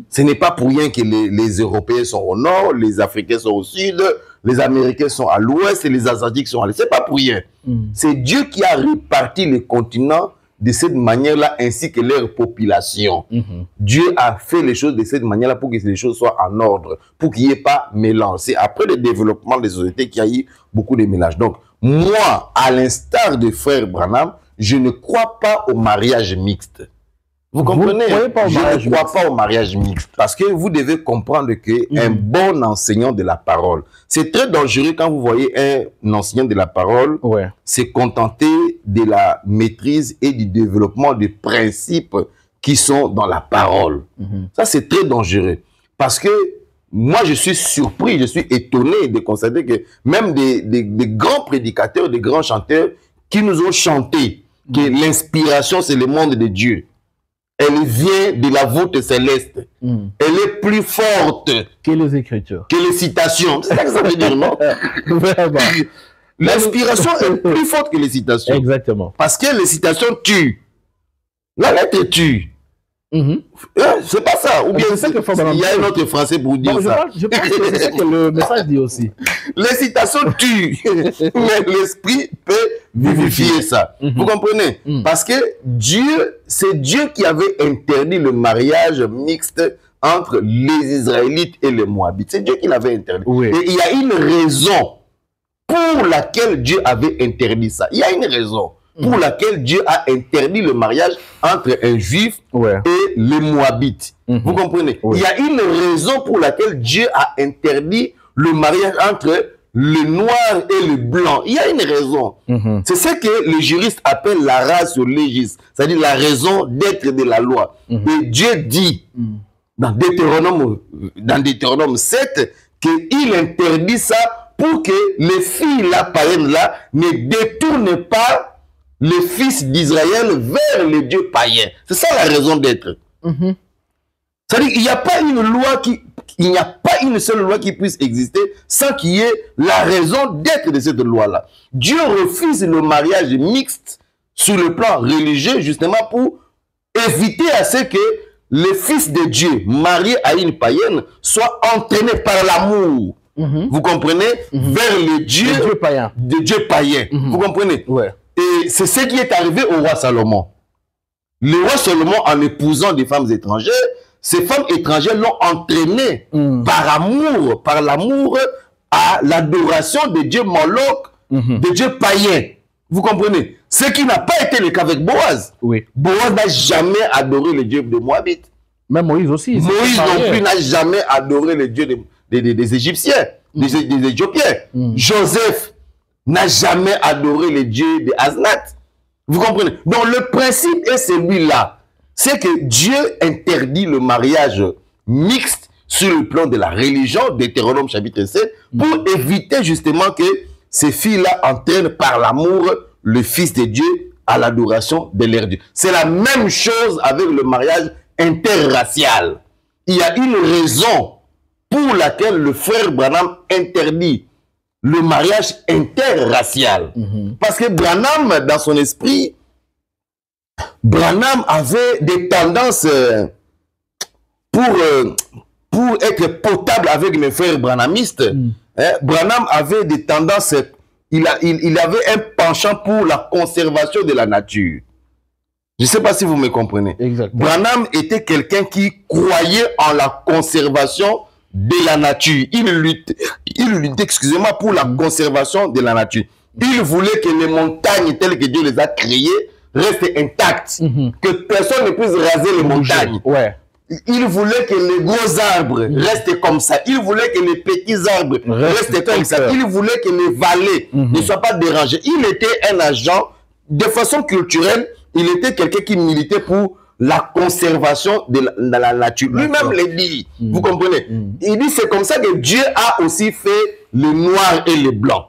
Ce n'est pas pour rien que les Européens sont au nord, les Africains sont au sud, les Américains sont à l'ouest et les Asiatiques sont à l'est. Ce n'est pas pour rien. C'est Dieu qui a réparti les continents de cette manière-là, ainsi que leur population. Dieu a fait les choses de cette manière-là pour que les choses soient en ordre, pour qu'il n'y ait pas mélange. C'est après le développement des sociétés qu'il y a eu beaucoup de mélange. Donc, moi, à l'instar de frère Branham, je ne crois pas au mariage mixte. Vous comprenez? Je ne crois pas au mariage mixte. Parce que vous devez comprendre qu'un bon enseignant de la parole, c'est très dangereux quand vous voyez un enseignant de la parole se contenter de la maîtrise et du développement des principes qui sont dans la parole. Ça, c'est très dangereux. Parce que moi, je suis surpris, je suis étonné de constater que même des grands prédicateurs, des grands chanteurs qui nous ont chanté que l'inspiration, c'est le monde de Dieu. Elle vient de la voûte céleste. Elle est plus forte que les Écritures, que les citations. C'est ça que ça veut dire, non? L'inspiration est plus forte que les citations. Exactement. Parce que les citations tuent. La lettre tue. C'est pas ça. Ou bien il y a un autre français pour dire ça. Je pense que c'est ce que le message dit aussi. Les citations tuent, mais l'esprit peut vivifier ça. Vous comprenez? Parce que c'est Dieu qui avait interdit le mariage mixte entre les Israélites et les Moabites. C'est Dieu qui l'avait interdit. Et il y a une raison pour laquelle Dieu avait interdit ça. Il y a une raison. pour laquelle Dieu a interdit le mariage entre un juif et les Moabites. Vous comprenez? Il y a une raison pour laquelle Dieu a interdit le mariage entre le noir et le blanc. Il y a une raison. C'est ce que les juristes appellent la ratio legis, c'est-à-dire la raison d'être de la loi. Et Dieu dit dans Deutéronome 7 qu'il interdit ça pour que les filles là, païennes là, ne détournent pas les fils d'Israël vers les dieux païens. C'est ça la raison d'être. C'est-à-dire qu'il n'y a pas une loi il n'y a pas une seule loi qui puisse exister sans qu'il y ait la raison d'être de cette loi-là. Dieu refuse le mariage mixte sur le plan religieux justement pour éviter à ce que les fils de Dieu mariés à une païenne soient entraînés par l'amour. Vous comprenez? Vers les dieux païens. Vous comprenez? Et c'est ce qui est arrivé au roi Salomon. Le roi Salomon, en épousant des femmes étrangères, ces femmes étrangères l'ont entraîné par l'amour à l'adoration des dieux Moloch, des dieux païens. Vous comprenez? Ce qui n'a pas été le cas avec Boaz. Boaz n'a jamais adoré les dieux des Moabites. Même Moïse aussi. Moïse non plus n'a jamais adoré les dieux des Égyptiens, des Éthiopiens. Joseph n'a jamais adoré les dieux des Asnath. Vous comprenez? Donc le principe est celui-là. C'est que Dieu interdit le mariage mixte sur le plan de la religion, Deutéronome chapitre 7, pour éviter justement que ces filles-là entraînent par l'amour le Fils de Dieu à l'adoration de leur Dieu. C'est la même chose avec le mariage interracial. Il y a une raison pour laquelle le frère Branham interdit le mariage interracial. Parce que Branham, dans son esprit, Branham avait des tendances pour être potable avec mes frères branhamistes. Branham avait des tendances, il avait un penchant pour la conservation de la nature. Je ne sais pas si vous me comprenez. Branham était quelqu'un qui croyait en la conservation de la nature. Il luttait, excusez-moi, pour la conservation de la nature. Il voulait que les montagnes telles que Dieu les a créées restent intactes, que personne ne puisse raser les montagnes. Il voulait que les gros arbres restent comme ça. Il voulait que les petits arbres restent comme ça. Il voulait que les vallées ne soient pas dérangées. Il était un agent, de façon culturelle, il était quelqu'un qui militait pour la conservation de la nature. Lui-même le dit. Vous comprenez? Il dit c'est comme ça que Dieu a aussi fait le noir et le blanc.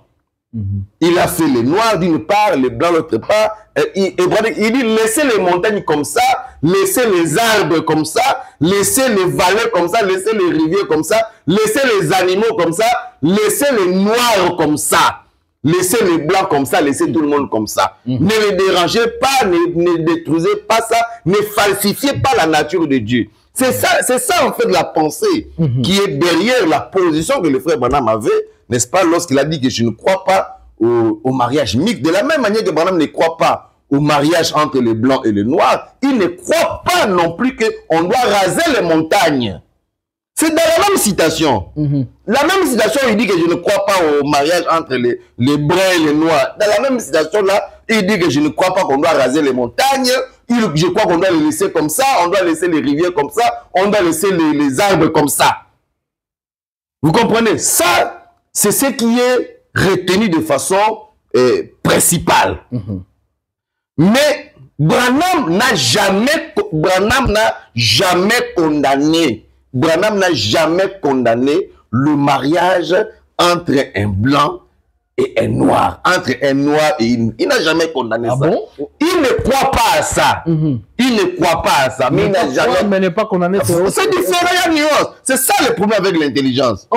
Il a fait les noirs d'une part, les blancs d'autre part. Il dit laissez les montagnes comme ça, laissez les arbres comme ça, laissez les vallées comme ça, laissez les rivières comme ça, laissez les animaux comme ça, laissez les noirs comme ça, laissez les blancs comme ça, laissez tout le monde comme ça. Ne les dérangez pas, ne détruisez pas ça, ne falsifiez pas la nature de Dieu. C'est ça en fait la pensée qui est derrière la position que le frère Branham avait, n'est-ce pas, lorsqu'il a dit que je ne crois pas au mariage mixte. De la même manière que Branham ne croit pas au mariage entre les blancs et les noirs, il ne croit pas non plus qu'on doit raser les montagnes. C'est dans la même citation. La même citation, il dit que je ne crois pas au mariage entre les bruns et les noirs. Dans la même citation là, il dit que je ne crois pas qu'on doit raser les montagnes. Je crois qu'on doit les laisser comme ça, on doit laisser les rivières comme ça, on doit laisser les arbres comme ça. Vous comprenez? Ça, c'est ce qui est retenu de façon principale. Mais Branham n'a jamais condamné le mariage entre un blanc et un noir. Entre un noir et une... Il n'a jamais condamné ça. Bon? Il ne croit pas à ça. Il ne croit pas à ça. Mais il n'a jamais... Mais n'est pas condamné. C'est différent, il y a une nuance. C'est ça le problème avec l'intelligence.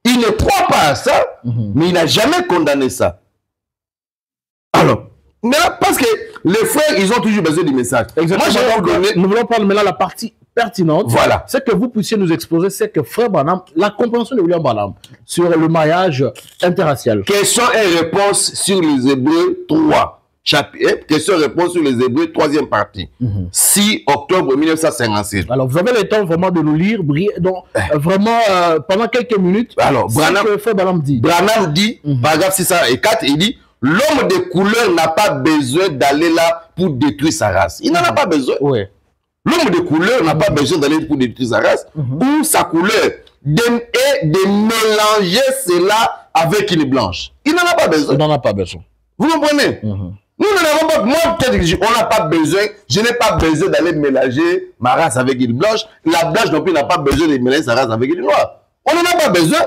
Il ne croit pas à ça, mais il n'a jamais condamné ça. Alors, parce que les frères, ils ont toujours besoin du message. Nous voulons prendre maintenant la partie pertinente. Voilà. C'est que vous puissiez nous exposer, c'est que frère Branham, la compréhension de William Branham sur le mariage interracial. Question et réponse sur les Hébreux 3. Question et réponse sur les Hébreux, 3e partie. 6 octobre 1956. Alors, vous avez le temps vraiment de nous lire, donc vraiment pendant quelques minutes. Alors, Branham dit. Branham dit, paragraphe 604, il dit, l'homme de couleur n'a pas besoin d'aller là pour détruire sa race. Il n'en a pas besoin. Ouais. L'homme de couleur n'a pas besoin d'aller pour détruire sa race ou sa couleur et de mélanger cela avec une blanche. Il n'en a pas besoin. Il n'en a pas besoin. Vous comprenez? Nous n'avons pas, moi peut-être on n'a pas besoin, je n'ai pas besoin d'aller mélanger ma race avec une blanche. La blanche non plus n'a pas besoin de mélanger sa race avec une noire. On n'en a pas besoin.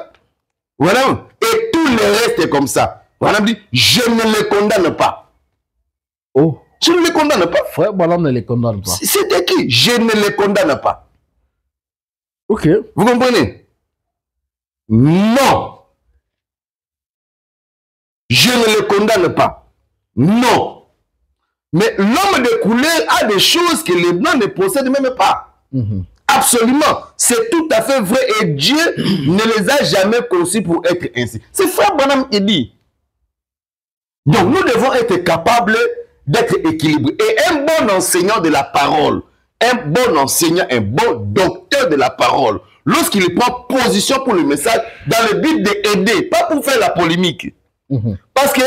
Voilà. Et tout le reste est comme ça. Voilà, dit, je ne les condamne pas. Oh. Je ne les condamne pas. Frère Branham ne les condamne pas. C'est écrit, je ne les condamne pas. Ok. Vous comprenez? Non. Je ne les condamne pas. Non. Mais l'homme de couleur a des choses que les blancs ne possèdent même pas. Absolument. C'est tout à fait vrai. Et Dieu ne les a jamais conçus pour être ainsi. C'est Frère Branham qui dit. Donc nous devons être capables d'être équilibrés. Et un bon enseignant de la parole, un bon enseignant, un bon docteur de la parole, lorsqu'il prend position pour le message, dans le but d'aider, pas pour faire la polémique. Parce que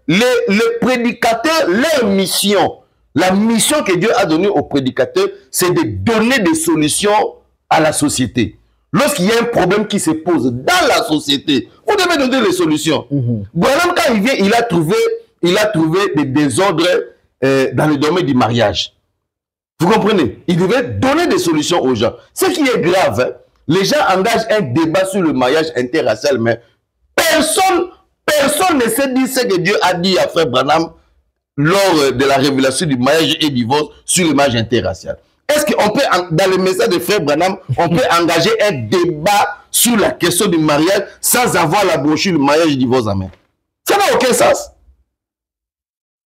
les prédicateurs, leur mission, la mission que Dieu a donnée aux prédicateurs, c'est de donner des solutions à la société. Lorsqu'il y a un problème qui se pose dans la société, vous devez donner les solutions. Branham, quand il vient, il a trouvé des désordres dans le domaine du mariage. Vous comprenez? Il devait donner des solutions aux gens. Ce qui est grave, hein, les gens engagent un débat sur le mariage interracial, mais personne ne sait dire ce que Dieu a dit à Frère Branham lors de la révélation du mariage et divorce sur le mariage interracial. Est-ce qu'on peut, dans le message de Frère Branham, on peut engager un débat sur la question du mariage sans avoir la brochure du mariage et divorce en main? Ça n'a aucun sens.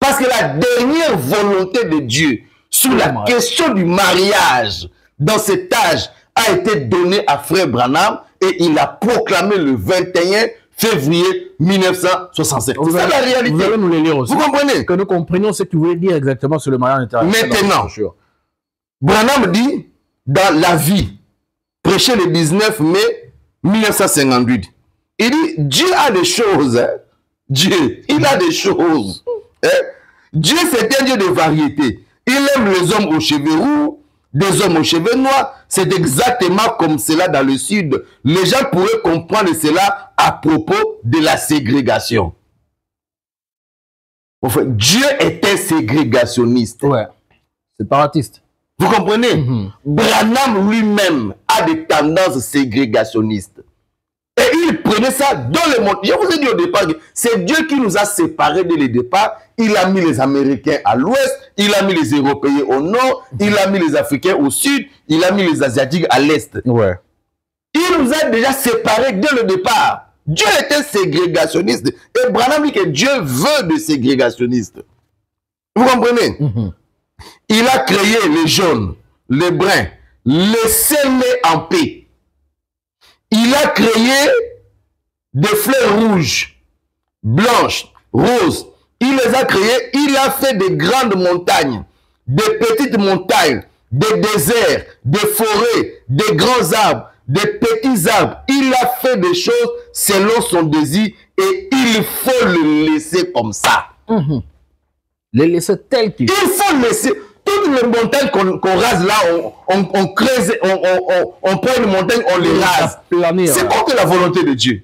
Parce que la dernière volonté de Dieu sur la question du mariage dans cet âge a été donnée à Frère Branham et il a proclamé le 21 février 1965. C'est ça la réalité. Vous allez nous les lire aussi. Vous comprenez? Que nous comprenions ce qu'il voulait dire exactement sur le mariage international. Maintenant, Branham dit dans La Vie, prêché le 19 mai 1958, il dit Dieu a des choses. Hein? Dieu, il a des choses. Hein? Dieu, c'est un Dieu de variété. Il aime les hommes aux cheveux roux, des hommes aux cheveux noirs. C'est exactement comme cela dans le Sud. Les gens pourraient comprendre cela à propos de la ségrégation. Enfin, Dieu est un ségrégationniste. Ouais. Séparatiste. Vous comprenez? Branham lui-même a des tendances ségrégationnistes. Et il prenait ça dans le monde. Je vous ai dit au départ, c'est Dieu qui nous a séparés dès le départ. Il a mis les Américains à l'ouest, il a mis les Européens au nord, il a mis les Africains au sud, il a mis les Asiatiques à l'est. Ouais. Il nous a déjà séparés dès le départ. Dieu était ségrégationniste. Et Branham dit que Dieu veut des ségrégationnistes. Vous comprenez? Il a créé les jaunes, les bruns. Laissez-les en paix. Il a créé des fleurs rouges, blanches, roses. Il les a créées. Il a fait des grandes montagnes, des petites montagnes, des déserts, des forêts, des grands arbres, des petits arbres. Il a fait des choses selon son désir et il faut le laisser comme ça. Les laisser tel qu'il. Il faut laisser. Toutes les montagnes qu'on rase là, on creuse, on prend une montagne, on les rase. C'est contre la volonté de Dieu.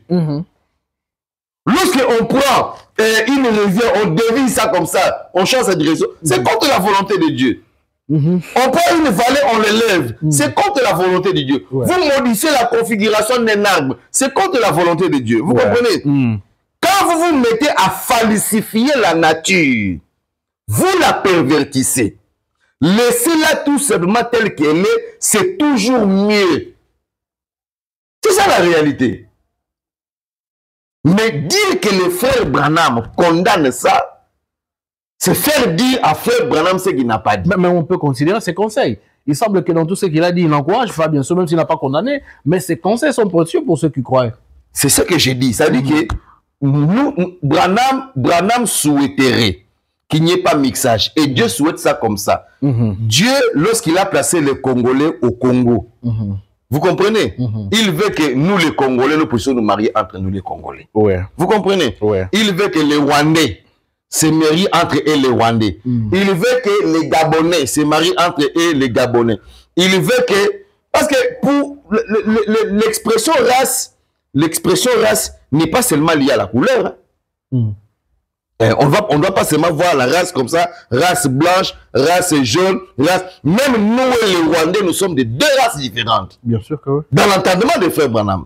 Lorsqu'on prend une rivière, on dévie ça comme ça, on change sa direction, c'est contre la volonté de Dieu. On prend une vallée, on l'élève, c'est contre la volonté de Dieu. Vous modifiez la configuration d'un arbre, c'est contre la volonté de Dieu. Vous comprenez? Quand vous vous mettez à falsifier la nature, vous la pervertissez. Laissez-la tout simplement telle qu'elle est, c'est toujours mieux. C'est ça la réalité. Mais dire que le frère Branham condamne ça, c'est faire dire à frère Branham ce qu'il n'a pas dit. Mais on peut considérer ses conseils. Il semble que dans tout ce qu'il a dit, il encourage Fabien, bien sûr, même s'il n'a pas condamné, mais ses conseils sont précieux pour ceux qui croient. C'est ce que j'ai dit. Ça veut dire que nous, Branham souhaiterait qu'il n'y ait pas mixage. Et Dieu souhaite ça comme ça. Dieu, lorsqu'il a placé les Congolais au Congo, vous comprenez? Il veut que nous, les Congolais, nous puissions nous marier entre nous, les Congolais. Vous comprenez? Il veut que les Rwandais se marient entre eux les Rwandais. Il veut que les Gabonais se marient entre eux les Gabonais. Il veut que... Parce que pour l'expression race n'est pas seulement liée à la couleur. Hein. On ne doit pas seulement voir la race comme ça, race blanche, race jaune, race... Même nous, les Rwandais, nous sommes de deux races différentes. Bien sûr que oui. Dans l'entendement des frères Branham.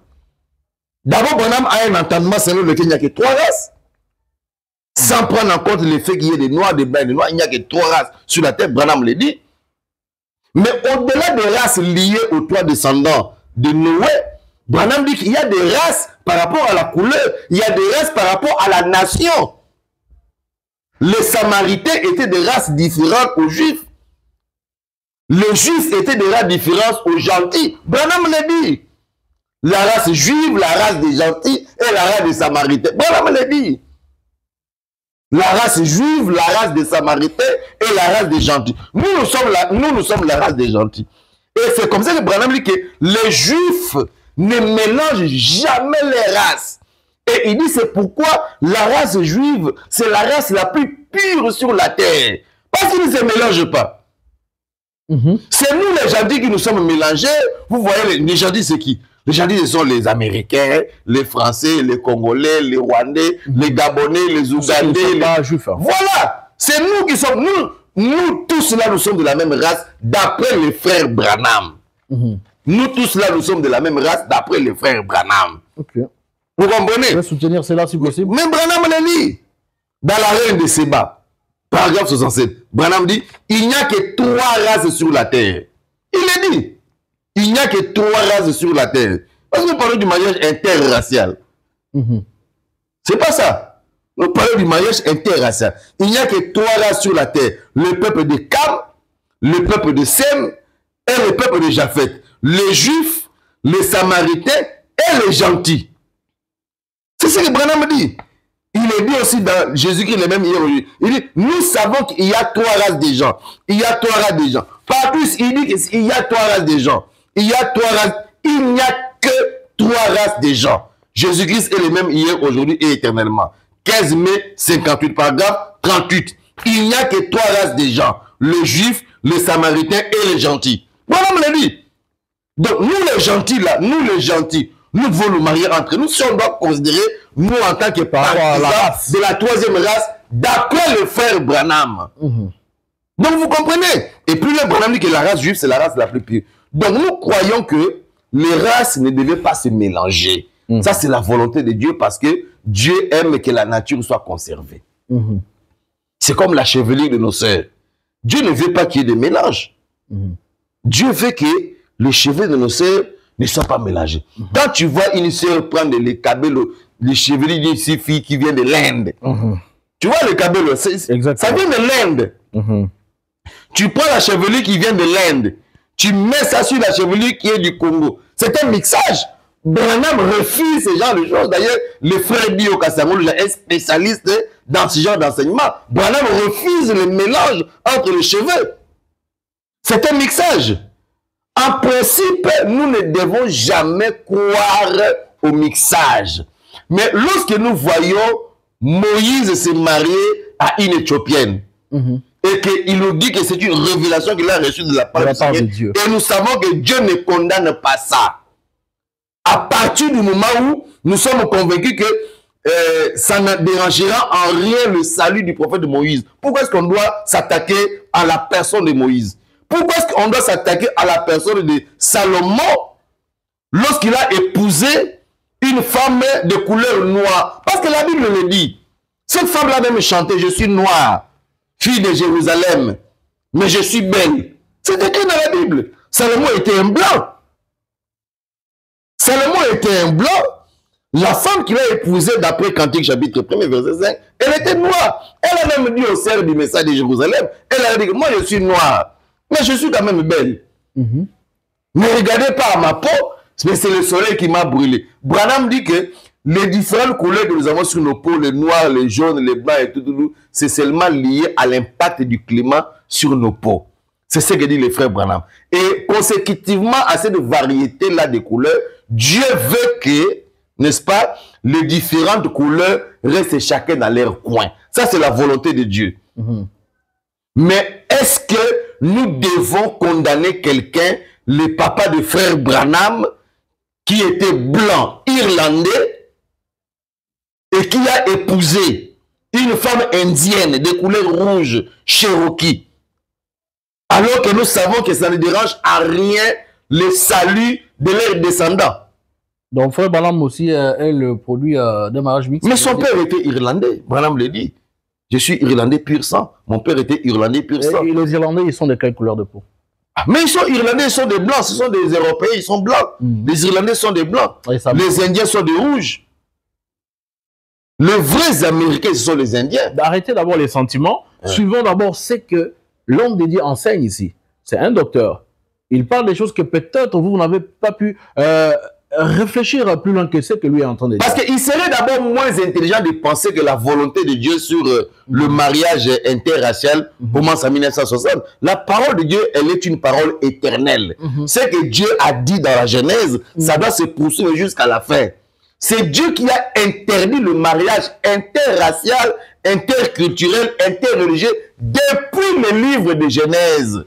D'abord, Branham a un entendement selon lequel il n'y a que trois races. Sans prendre en compte le fait qu'il y ait des noirs, des blancs, des noirs, il n'y a que trois races sur la terre, Branham le dit. Mais au-delà des races liées aux trois descendants de Noé, Branham dit qu'il y a des races par rapport à la couleur, il y a des races par rapport à la nation. Les Samaritains étaient des races différentes aux Juifs. Les Juifs étaient des races différentes aux gentils. Branham le dit. La race juive, la race des gentils et la race des Samaritains. Branham le dit. La race juive, la race des Samaritains et la race des gentils. Nous sommes la race des gentils. Et c'est comme ça que Branham dit que les Juifs ne mélangent jamais les races. Et il dit c'est pourquoi la race juive, c'est la race la plus pure sur la terre. Parce qu'ils ne se mélangent pas. C'est nous les gentils qui nous sommes mélangés. Vous voyez, les gentils c'est qui? Les gentils ce sont les Américains, les Français, les Congolais, les Rwandais, les Gabonais, les Ougandais. Voilà, c'est nous qui sommes, nous tous là, nous sommes de la même race d'après les frères Branham. Nous tous là, nous sommes de la même race d'après les frères Branham. Vous comprenez? Je vais soutenir cela si possible. Même Branham le dit. Dans la reine de Séba, paragraphe 67, Branham dit, il n'y a que trois races sur la terre. Il le dit. Il n'y a que trois races sur la terre. Parce que nous parlons du mariage interracial. C'est pas ça. Nous parlons du mariage interracial. Il n'y a que trois races sur la terre. Le peuple de Cam, le peuple de Sem et le peuple de Japheth. Les Juifs, les Samaritains et les gentils. C'est ce que Branham dit. Il est dit aussi dans Jésus-Christ le même hier aujourd'hui. Il dit, nous savons qu'il y a trois races de gens. Il y a trois races de gens. Pas plus, il dit qu'il y a trois races de gens. Il y a trois races. Il n'y a que trois races de gens. Jésus-Christ est le même hier, aujourd'hui et éternellement. 15 mai 58, paragraphe 38. Il n'y a que trois races de gens. Le juif, le samaritain et les gentils. Voilà, on me l'a dit. Donc, nous les gentils là, nous devons nous marier entre nous. Si on doit considérer, nous en tant que partisans de la troisième race, d'après le frère Branham. Donc, vous comprenez? Et puis, le Branham dit que la race juive, c'est la race la plus pure. Donc, nous croyons que les races ne devaient pas se mélanger. Ça, c'est la volonté de Dieu parce que Dieu aime que la nature soit conservée. C'est comme la chevelure de nos sœurs. Dieu ne veut pas qu'il y ait de mélange. Dieu veut que les cheveux de nos sœurs ne soient pas mélangés. Quand tu vois une sœur prendre les cabellos, les chevelures d'une fille qui vient de l'Inde, tu vois le cabello, ça vient de l'Inde. Tu prends la chevelure qui vient de l'Inde, tu mets ça sur la chevelure qui est du Congo. C'est un mixage. Branham refuse ce genre de choses. D'ailleurs, le frère Bio Kassamou est spécialiste dans ce genre d'enseignement. Branham refuse le mélange entre les cheveux. C'est un mixage. En principe, nous ne devons jamais croire au mixage. Mais lorsque nous voyons Moïse se marier à une Éthiopienne, et qu'il nous dit que c'est une révélation qu'il a reçue de la part de Dieu, et nous savons que Dieu ne condamne pas ça. À partir du moment où nous sommes convaincus que ça ne dérangera en rien le salut du prophète de Moïse. Pourquoi est-ce qu'on doit s'attaquer à la personne de Moïse? Pourquoi est-ce qu'on doit s'attaquer à la personne de Salomon lorsqu'il a épousé une femme de couleur noire? Parce que la Bible le dit. Cette femme-là même chantait, je suis noire, fille de Jérusalem, mais je suis belle. C'est écrit dans la Bible. Salomon était un blanc. Salomon était un blanc. La femme qu'il a épousée, d'après Cantique chapitre 1, verset 5, elle était noire. Elle a même dit au cerf du message de Jérusalem, elle a dit que moi je suis noire, mais je suis quand même belle. Ne regardez pas à ma peau, mais c'est le soleil qui m'a brûlé. Branham dit que les différentes couleurs que nous avons sur nos peaux, les noirs, les jaunes, les blancs et tout, c'est seulement lié à l'impact du climat sur nos peaux. C'est ce que dit le frère Branham. Et consécutivement à cette variété-là de couleurs, Dieu veut que, n'est-ce pas, les différentes couleurs restent chacun dans leur coin. Ça, c'est la volonté de Dieu. Mais est-ce que nous devons condamner quelqu'un, le papa de frère Branham, qui était blanc, irlandais, et qui a épousé une femme indienne de couleur rouge, Cherokee, alors que nous savons que ça ne dérange à rien le salut de leurs descendants. Donc, frère Branham aussi est le produit d'un mariage mixte. Mais son père était irlandais, Branham le dit. Je suis irlandais pur sang. Mon père était irlandais pur sang. Et les Irlandais, ils sont de quelle couleur de peau? Mais ils sont irlandais, ils sont des blancs. Ce sont des Européens, ils sont blancs. Les Irlandais sont des blancs. Les Indiens sont des rouges. Les vrais Américains, ce sont les Indiens. Arrêtez d'abord les sentiments. Suivons d'abord ce que l'homme de Dieu enseigne ici. C'est un docteur. Il parle des choses que peut-être vous n'avez pas pu réfléchir plus loin que ce que lui est en train de dire. Parce qu'il serait d'abord moins intelligent de penser que la volonté de Dieu sur le mariage interracial commence en 1960. La parole de Dieu, elle est une parole éternelle. Ce que Dieu a dit dans la Genèse, ça doit se poursuivre jusqu'à la fin. C'est Dieu qui a interdit le mariage interracial, interculturel, interreligieux depuis le livre de Genèse.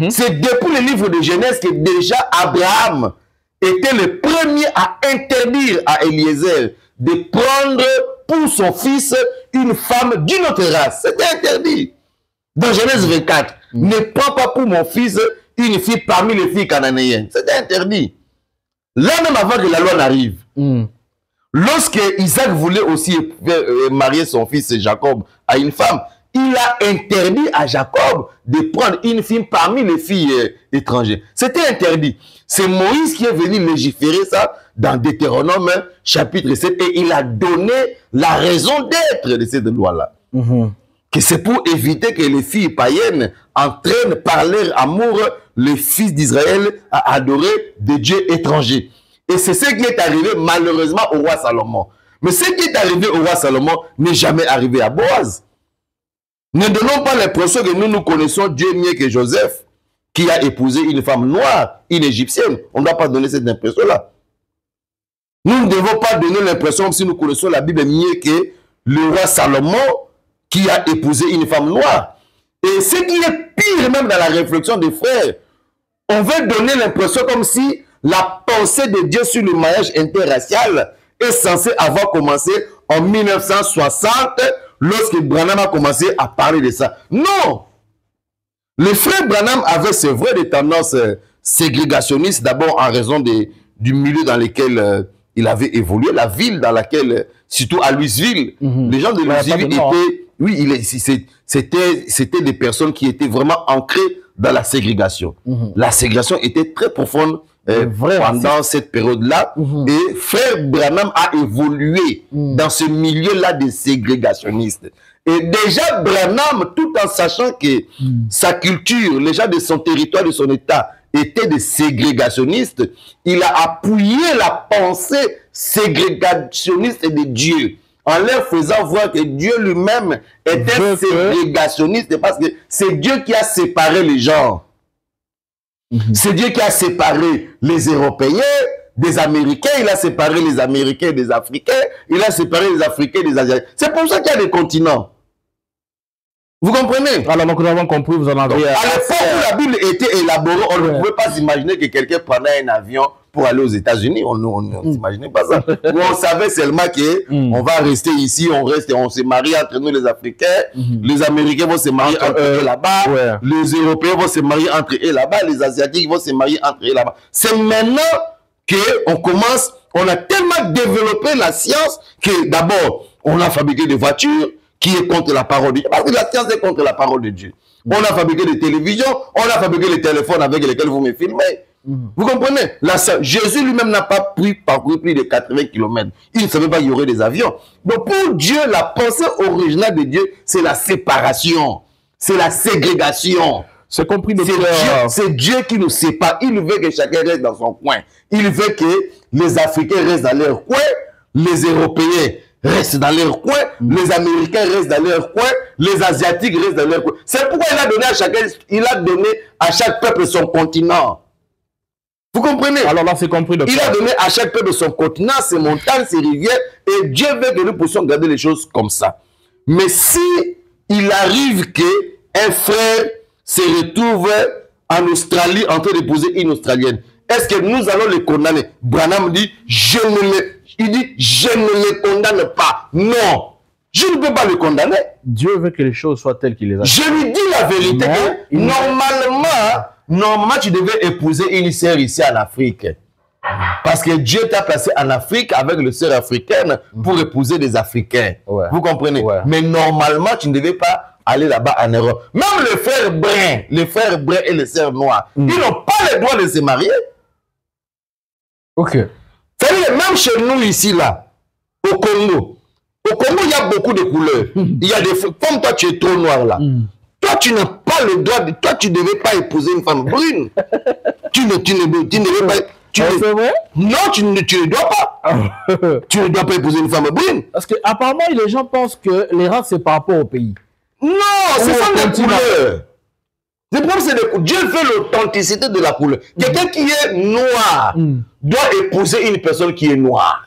C'est depuis le livre de Genèse que déjà Abraham était le premier à interdire à Eliezer de prendre pour son fils une femme d'une autre race. C'était interdit. Dans Genèse 24, ne prends pas pour mon fils une fille parmi les filles cananéennes. C'était interdit. Là même avant que la loi n'arrive. Lorsque Isaac voulait aussi marier son fils Jacob à une femme, il a interdit à Jacob de prendre une fille parmi les filles étrangères. C'était interdit. C'est Moïse qui est venu légiférer ça dans Deutéronome chapitre 7 et il a donné la raison d'être de cette loi-là. Que c'est pour éviter que les filles païennes entraînent par leur amour les fils d'Israël à adorer des dieux étrangers. Et c'est ce qui est arrivé malheureusement au roi Salomon. Mais ce qui est arrivé au roi Salomon n'est jamais arrivé à Boaz. Ne donnons pas l'impression que nous connaissons Dieu mieux que Joseph, qui a épousé une femme noire, une égyptienne. On ne doit pas donner cette impression-là. Nous ne devons pas donner l'impression que si nous connaissons la Bible mieux que le roi Salomon, qui a épousé une femme noire. Et ce qui est pire même dans la réflexion des frères, on veut donner l'impression comme si la pensée de Dieu sur le mariage interracial est censée avoir commencé en 1960, lorsque Branham a commencé à parler de ça. Non! Le frère Branham avait, c'est vrai, des tendances ségrégationnistes, d'abord en raison du milieu dans lequel il avait évolué, la ville dans laquelle, surtout à Louisville, les gens de Louisville étaient, oui, c'était des personnes qui étaient vraiment ancrées dans la ségrégation. La ségrégation était très profonde pendant cette période-là, et frère Branham a évolué dans ce milieu-là des ségrégationnistes. Et déjà Branham, tout en sachant que sa culture, les gens de son territoire, de son état, étaient des ségrégationnistes, il a appuyé la pensée ségrégationniste de Dieu, en leur faisant voir que Dieu lui-même était ségrégationniste, parce que c'est Dieu qui a séparé les gens. C'est Dieu qui a séparé les Européens des Américains, il a séparé les Américains des Africains, il a séparé les Africains des Asiatiques. C'est pour ça qu'il y a des continents. Vous comprenez? Alors, donc, nous avons compris, vous en avez... Donc, à l'époque où la Bible était élaborée, on ne pouvait pas s'imaginer que quelqu'un prenait un avion pour aller aux États-Unis. On n'imaginait pas ça. On savait seulement qu'on va rester ici, on se marie entre nous les Africains, les Américains vont se marier entre eux là-bas, les Européens vont se marier entre eux là-bas, les Asiatiques vont se marier entre eux là-bas. C'est maintenant qu'on commence, on a tellement développé la science que d'abord, on a fabriqué des voitures qui est contre la parole de Dieu. Parce que la science est contre la parole de Dieu. On a fabriqué des télévisions, on a fabriqué les téléphones avec lesquels vous me filmez. Vous comprenez? Jésus lui-même n'a pas parcouru plus de 80 km. Il ne savait pas qu'il y aurait des avions. Donc pour Dieu, la pensée originale de Dieu, c'est la séparation. C'est la ségrégation. C'est compris. C'est Dieu qui nous sépare. Il veut que chacun reste dans son coin. Il veut que les Africains restent dans leur coin, les Européens restent dans leur coin, les Américains restent dans leur coin, les Asiatiques restent dans leur coin. C'est pourquoi il a donné à chaque peuple son continent. Vous comprenez? Alors là, c'est compris. Il a donné à chaque peuple son continent, ses montagnes, ses rivières, et Dieu veut que nous puissions garder les choses comme ça. Mais si il arrive qu'un frère se retrouve en Australie en train d'épouser une Australienne, est-ce que nous allons les condamner? Branham dit, je ne les condamne pas. Non, je ne peux pas le condamner. Dieu veut que les choses soient telles qu'il les a. Je lui dis la vérité. Normalement, tu devais épouser une sœur ici en Afrique. Parce que Dieu t'a placé en Afrique avec les sœurs africaines pour épouser des Africains. Ouais. Vous comprenez? Ouais. Mais normalement, tu ne devais pas aller là-bas en Europe. Même les frères bruns et les sœurs noires, ils n'ont pas le droit de se marier. Ok. C'est-à-dire, même chez nous ici, là, au Congo, il y a beaucoup de couleurs. Il y a des... Comme toi, tu es trop noir, là. Toi, tu n'as pas le droit de... Toi, tu ne devais pas épouser une femme brune. tu ne devais pas... C'est vrai? Non, tu ne dois pas. Tu ne dois pas épouser une femme brune. Parce que apparemment, les gens pensent que les races, c'est par rapport au pays. Non, c'est ça les couleurs. Le problème, c'est que Dieu veut l'authenticité de la couleur. Quelqu'un qui est noir doit épouser une personne qui est noire.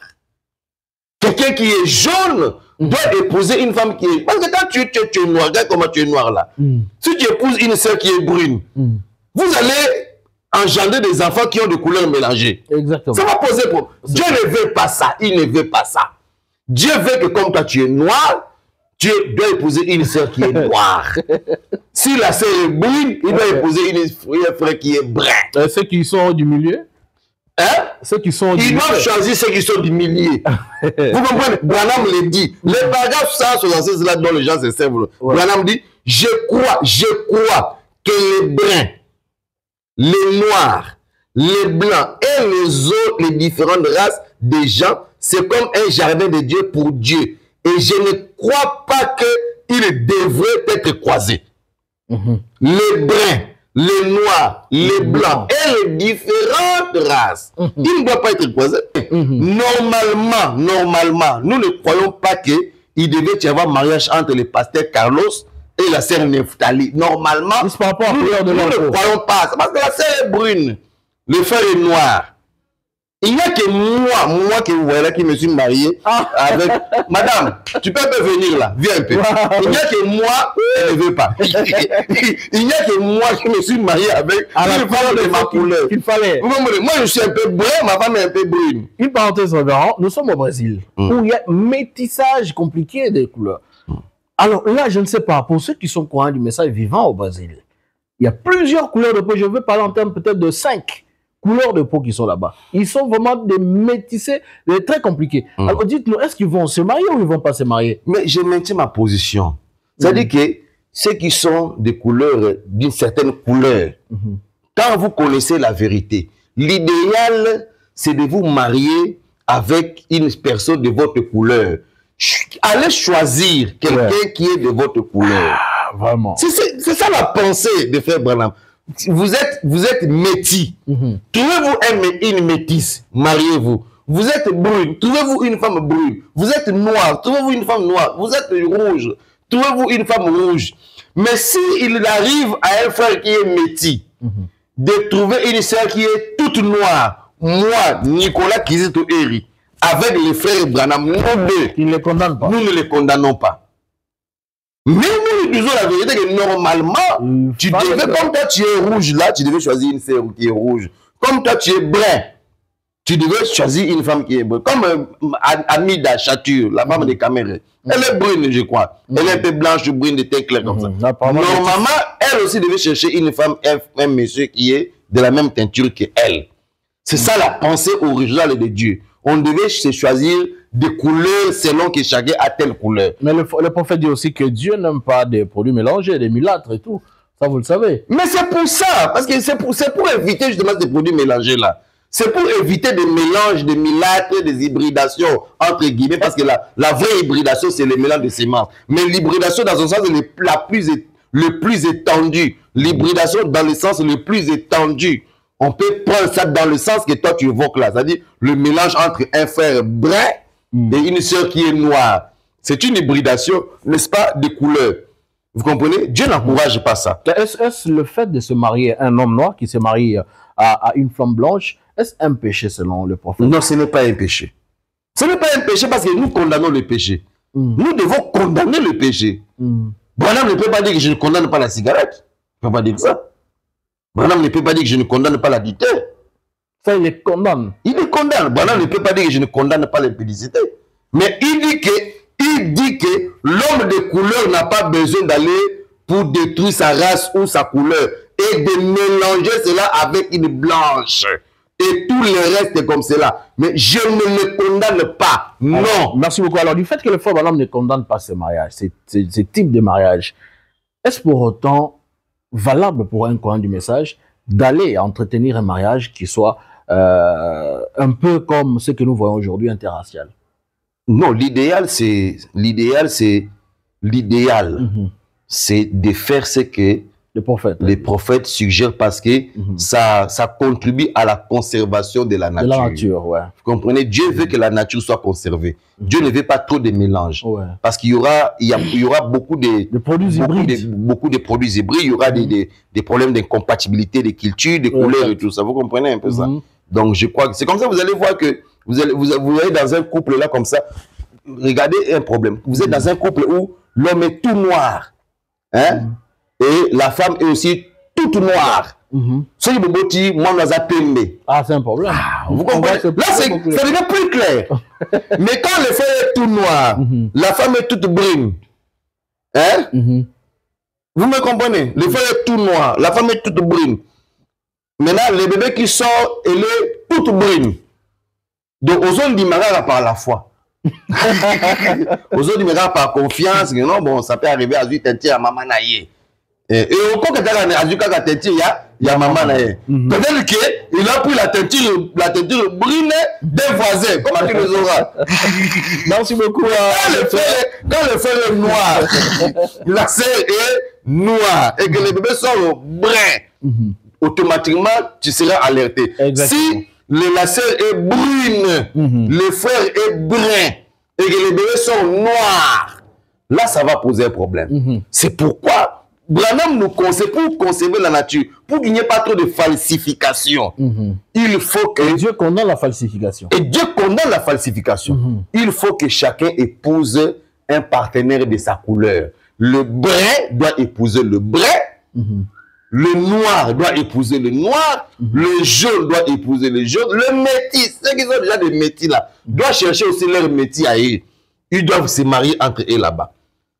Quelqu'un qui est jaune doit épouser une femme qui est... Parce que quand tu es noir, regarde comment tu es noir là. Si tu épouses une sœur qui est brune, vous allez engendrer des enfants qui ont des couleurs mélangées. Exactement. Ça va poser problème. Dieu ne veut pas ça. Il ne veut pas ça. Dieu veut que comme toi tu es noir, tu dois épouser une sœur qui est noire. Si la sœur est brune, il doit épouser un frère qui est brun. Ceux qui sont du milieu? Hein? Ceux qui sont du Ils milieu. doivent choisir ceux qui sont du milieu. Vous comprenez? Branham le dit. Les paragraphes 166 là dont les gens se servent. Branham dit, je crois que les bruns, les noirs, les blancs et les autres, les différentes races des gens, c'est comme un jardin de Dieu pour Dieu. Et je ne crois pas qu'ils devraient être croisés. Les bruns, les noirs, les blancs et les différentes races, ils ne doivent pas être croisés. Normalement, nous ne croyons pas qu'il devait y avoir mariage entre le pasteur Carlos et la sœur Neftali. Normalement, nous ne croyons pas. Parce que la sœur est brune, le frère est noir. Il n'y a que moi que vous voyez là qui me suis marié avec... Madame, tu peux un peu venir là, viens un peu. Il n'y a que moi, elle ne veut pas. Il n'y a que moi qui me suis marié avec une femme de ma couleur. Moi, je suis un peu brun, ma femme est un peu brune. Une parenthèse, révérend, nous sommes au Brésil, où il y a métissage compliqué des couleurs. Alors là, je ne sais pas, pour ceux qui sont courants du message vivant au Brésil, il y a plusieurs couleurs de peau. Je veux parler en termes peut-être de 5 couleurs de peau qui sont là-bas. Ils sont vraiment des métissés, des très compliqués. Alors dites-nous, est-ce qu'ils vont se marier ou ils ne vont pas se marier? Mais je maintiens ma position. C'est-à-dire que ceux qui sont des couleurs, d'une certaine couleur, quand vous connaissez la vérité, l'idéal, c'est de vous marier avec une personne de votre couleur. Allez choisir quelqu'un qui est de votre couleur. Vraiment. C'est ça la pensée de Frère Branham. Vous êtes métis. Trouvez-vous une métisse, mariez-vous. Vous êtes brune, trouvez-vous une femme brune. Vous êtes noir, trouvez-vous une femme noire. Vous êtes rouge, trouvez-vous une femme rouge. Mais si il arrive à un frère qui est métis, de trouver une sœur qui est toute noire, moi, Nicolas Kizito Eri, avec les frères Branham, nous deux, ils ne les condamnent pas. Nous ne les condamnons pas. Mais nous disons la vérité que normalement, tu devais, comme toi tu es rouge là, tu devais choisir une sœur qui est rouge. Comme toi tu es brun, tu devais choisir une femme qui est brune. Comme Amida Chature, la femme de Cameroun. Elle est brune, je crois. Elle est un peu blanche, brune, de teint clair comme ça. Normalement, elle aussi devait chercher une femme, un monsieur qui est de la même teinture qu'elle. C'est ça la pensée originale de Dieu. On devait se choisir des couleurs selon que chacun a telle couleur. Mais le prophète dit aussi que Dieu n'aime pas des produits mélangés, des mulâtres et tout. Ça, vous le savez. Mais c'est pour ça. Parce que c'est pour éviter justement ces produits mélangés là. C'est pour éviter des mélanges, des mulâtres, des hybridations, entre guillemets. Parce que la vraie hybridation, c'est le mélange de semences. Mais l'hybridation, dans un sens, le plus étendu. L'hybridation, dans le sens le plus étendu. On peut prendre ça dans le sens que toi tu évoques là, c'est-à-dire le mélange entre un frère brun et une sœur qui est noire. C'est une hybridation, n'est-ce pas, de couleurs. Vous comprenez? Dieu n'encourage pas ça. Est-ce le fait de se marier à un homme noir qui se marie à une femme blanche, est-ce un péché selon le prophète? Non, ce n'est pas un péché. Ce n'est pas un péché parce que nous condamnons le péché. Nous devons condamner le péché. Branham ne peut pas dire que je ne condamne pas la cigarette. Il ne peut pas dire ça. Branham ne peut pas dire que je ne condamne pas l'adultère. Ça, il les condamne. Il les condamne. Branham ne peut pas dire que je ne condamne pas l'impudicité. Mais il dit que l'homme de couleur n'a pas besoin d'aller pour détruire sa race ou sa couleur et de mélanger cela avec une blanche. Et tout le reste comme cela. Mais je ne le condamne pas. Non. Alors, merci beaucoup. Alors, du fait que le frère Branham ne condamne pas ce mariage, ces types de mariage, est-ce pour autant valable pour un croyant du message d'aller entretenir un mariage qui soit un peu comme ce que nous voyons aujourd'hui, interracial? Non, l'idéal, c'est de faire ce que les prophètes suggèrent parce que ça contribue à la conservation de la nature. De la nature, ouais. Vous comprenez? Dieu veut que la nature soit conservée. Dieu ne veut pas trop de mélange. Ouais. Parce qu'il y aura beaucoup de produits hybrides. Beaucoup de produits hybrides. Il y aura des problèmes d'incompatibilité, de culture, de couleurs et tout ça. Vous comprenez un peu ça? Donc, je crois que c'est comme ça, vous allez voir que vous êtes dans un couple là comme ça. Regardez un problème. Vous êtes dans un couple où l'homme est tout noir. Hein? Et la femme est aussi toute noire. Ah, c'est un problème. Vous comprenez? Là, ça devient plus clair. Mais quand le frère est tout noir, la femme est toute brune. Hein? Vous me comprenez? Le frère est tout noir, la femme est toute brune. Maintenant, le bébé qui sort, elle est toute brune. Donc, aux autres, il marra par la foi. Aux autres, il marra par confiance. Non, bon, ça peut arriver à Zuit à maman naïe. Et au cas où il y a maman naïe. Peut-être qu'il a pris la teinture brune d'un voisin. Comment tu les auras? Merci beaucoup. Quand le frère est noir, la sœur est noire et que le bébé sort brun, automatiquement, tu seras alerté. Exactement. Si la sœur est brune, le frère est brun et que le bébé sort noir, là, ça va poser un problème. C'est pourquoi Branham nous conseille pour conserver la nature, pour qu'il n'y ait pas trop de falsification. Il faut que... Et Dieu condamne la falsification. Et Dieu condamne la falsification. Il faut que chacun épouse un partenaire de sa couleur. Le brun doit épouser le brun. Le noir doit épouser le noir. Le jaune doit épouser le jaune. Le métis, ceux qui sont déjà des métis là, doivent chercher aussi leur métis à eux. Ils doivent se marier entre eux là-bas.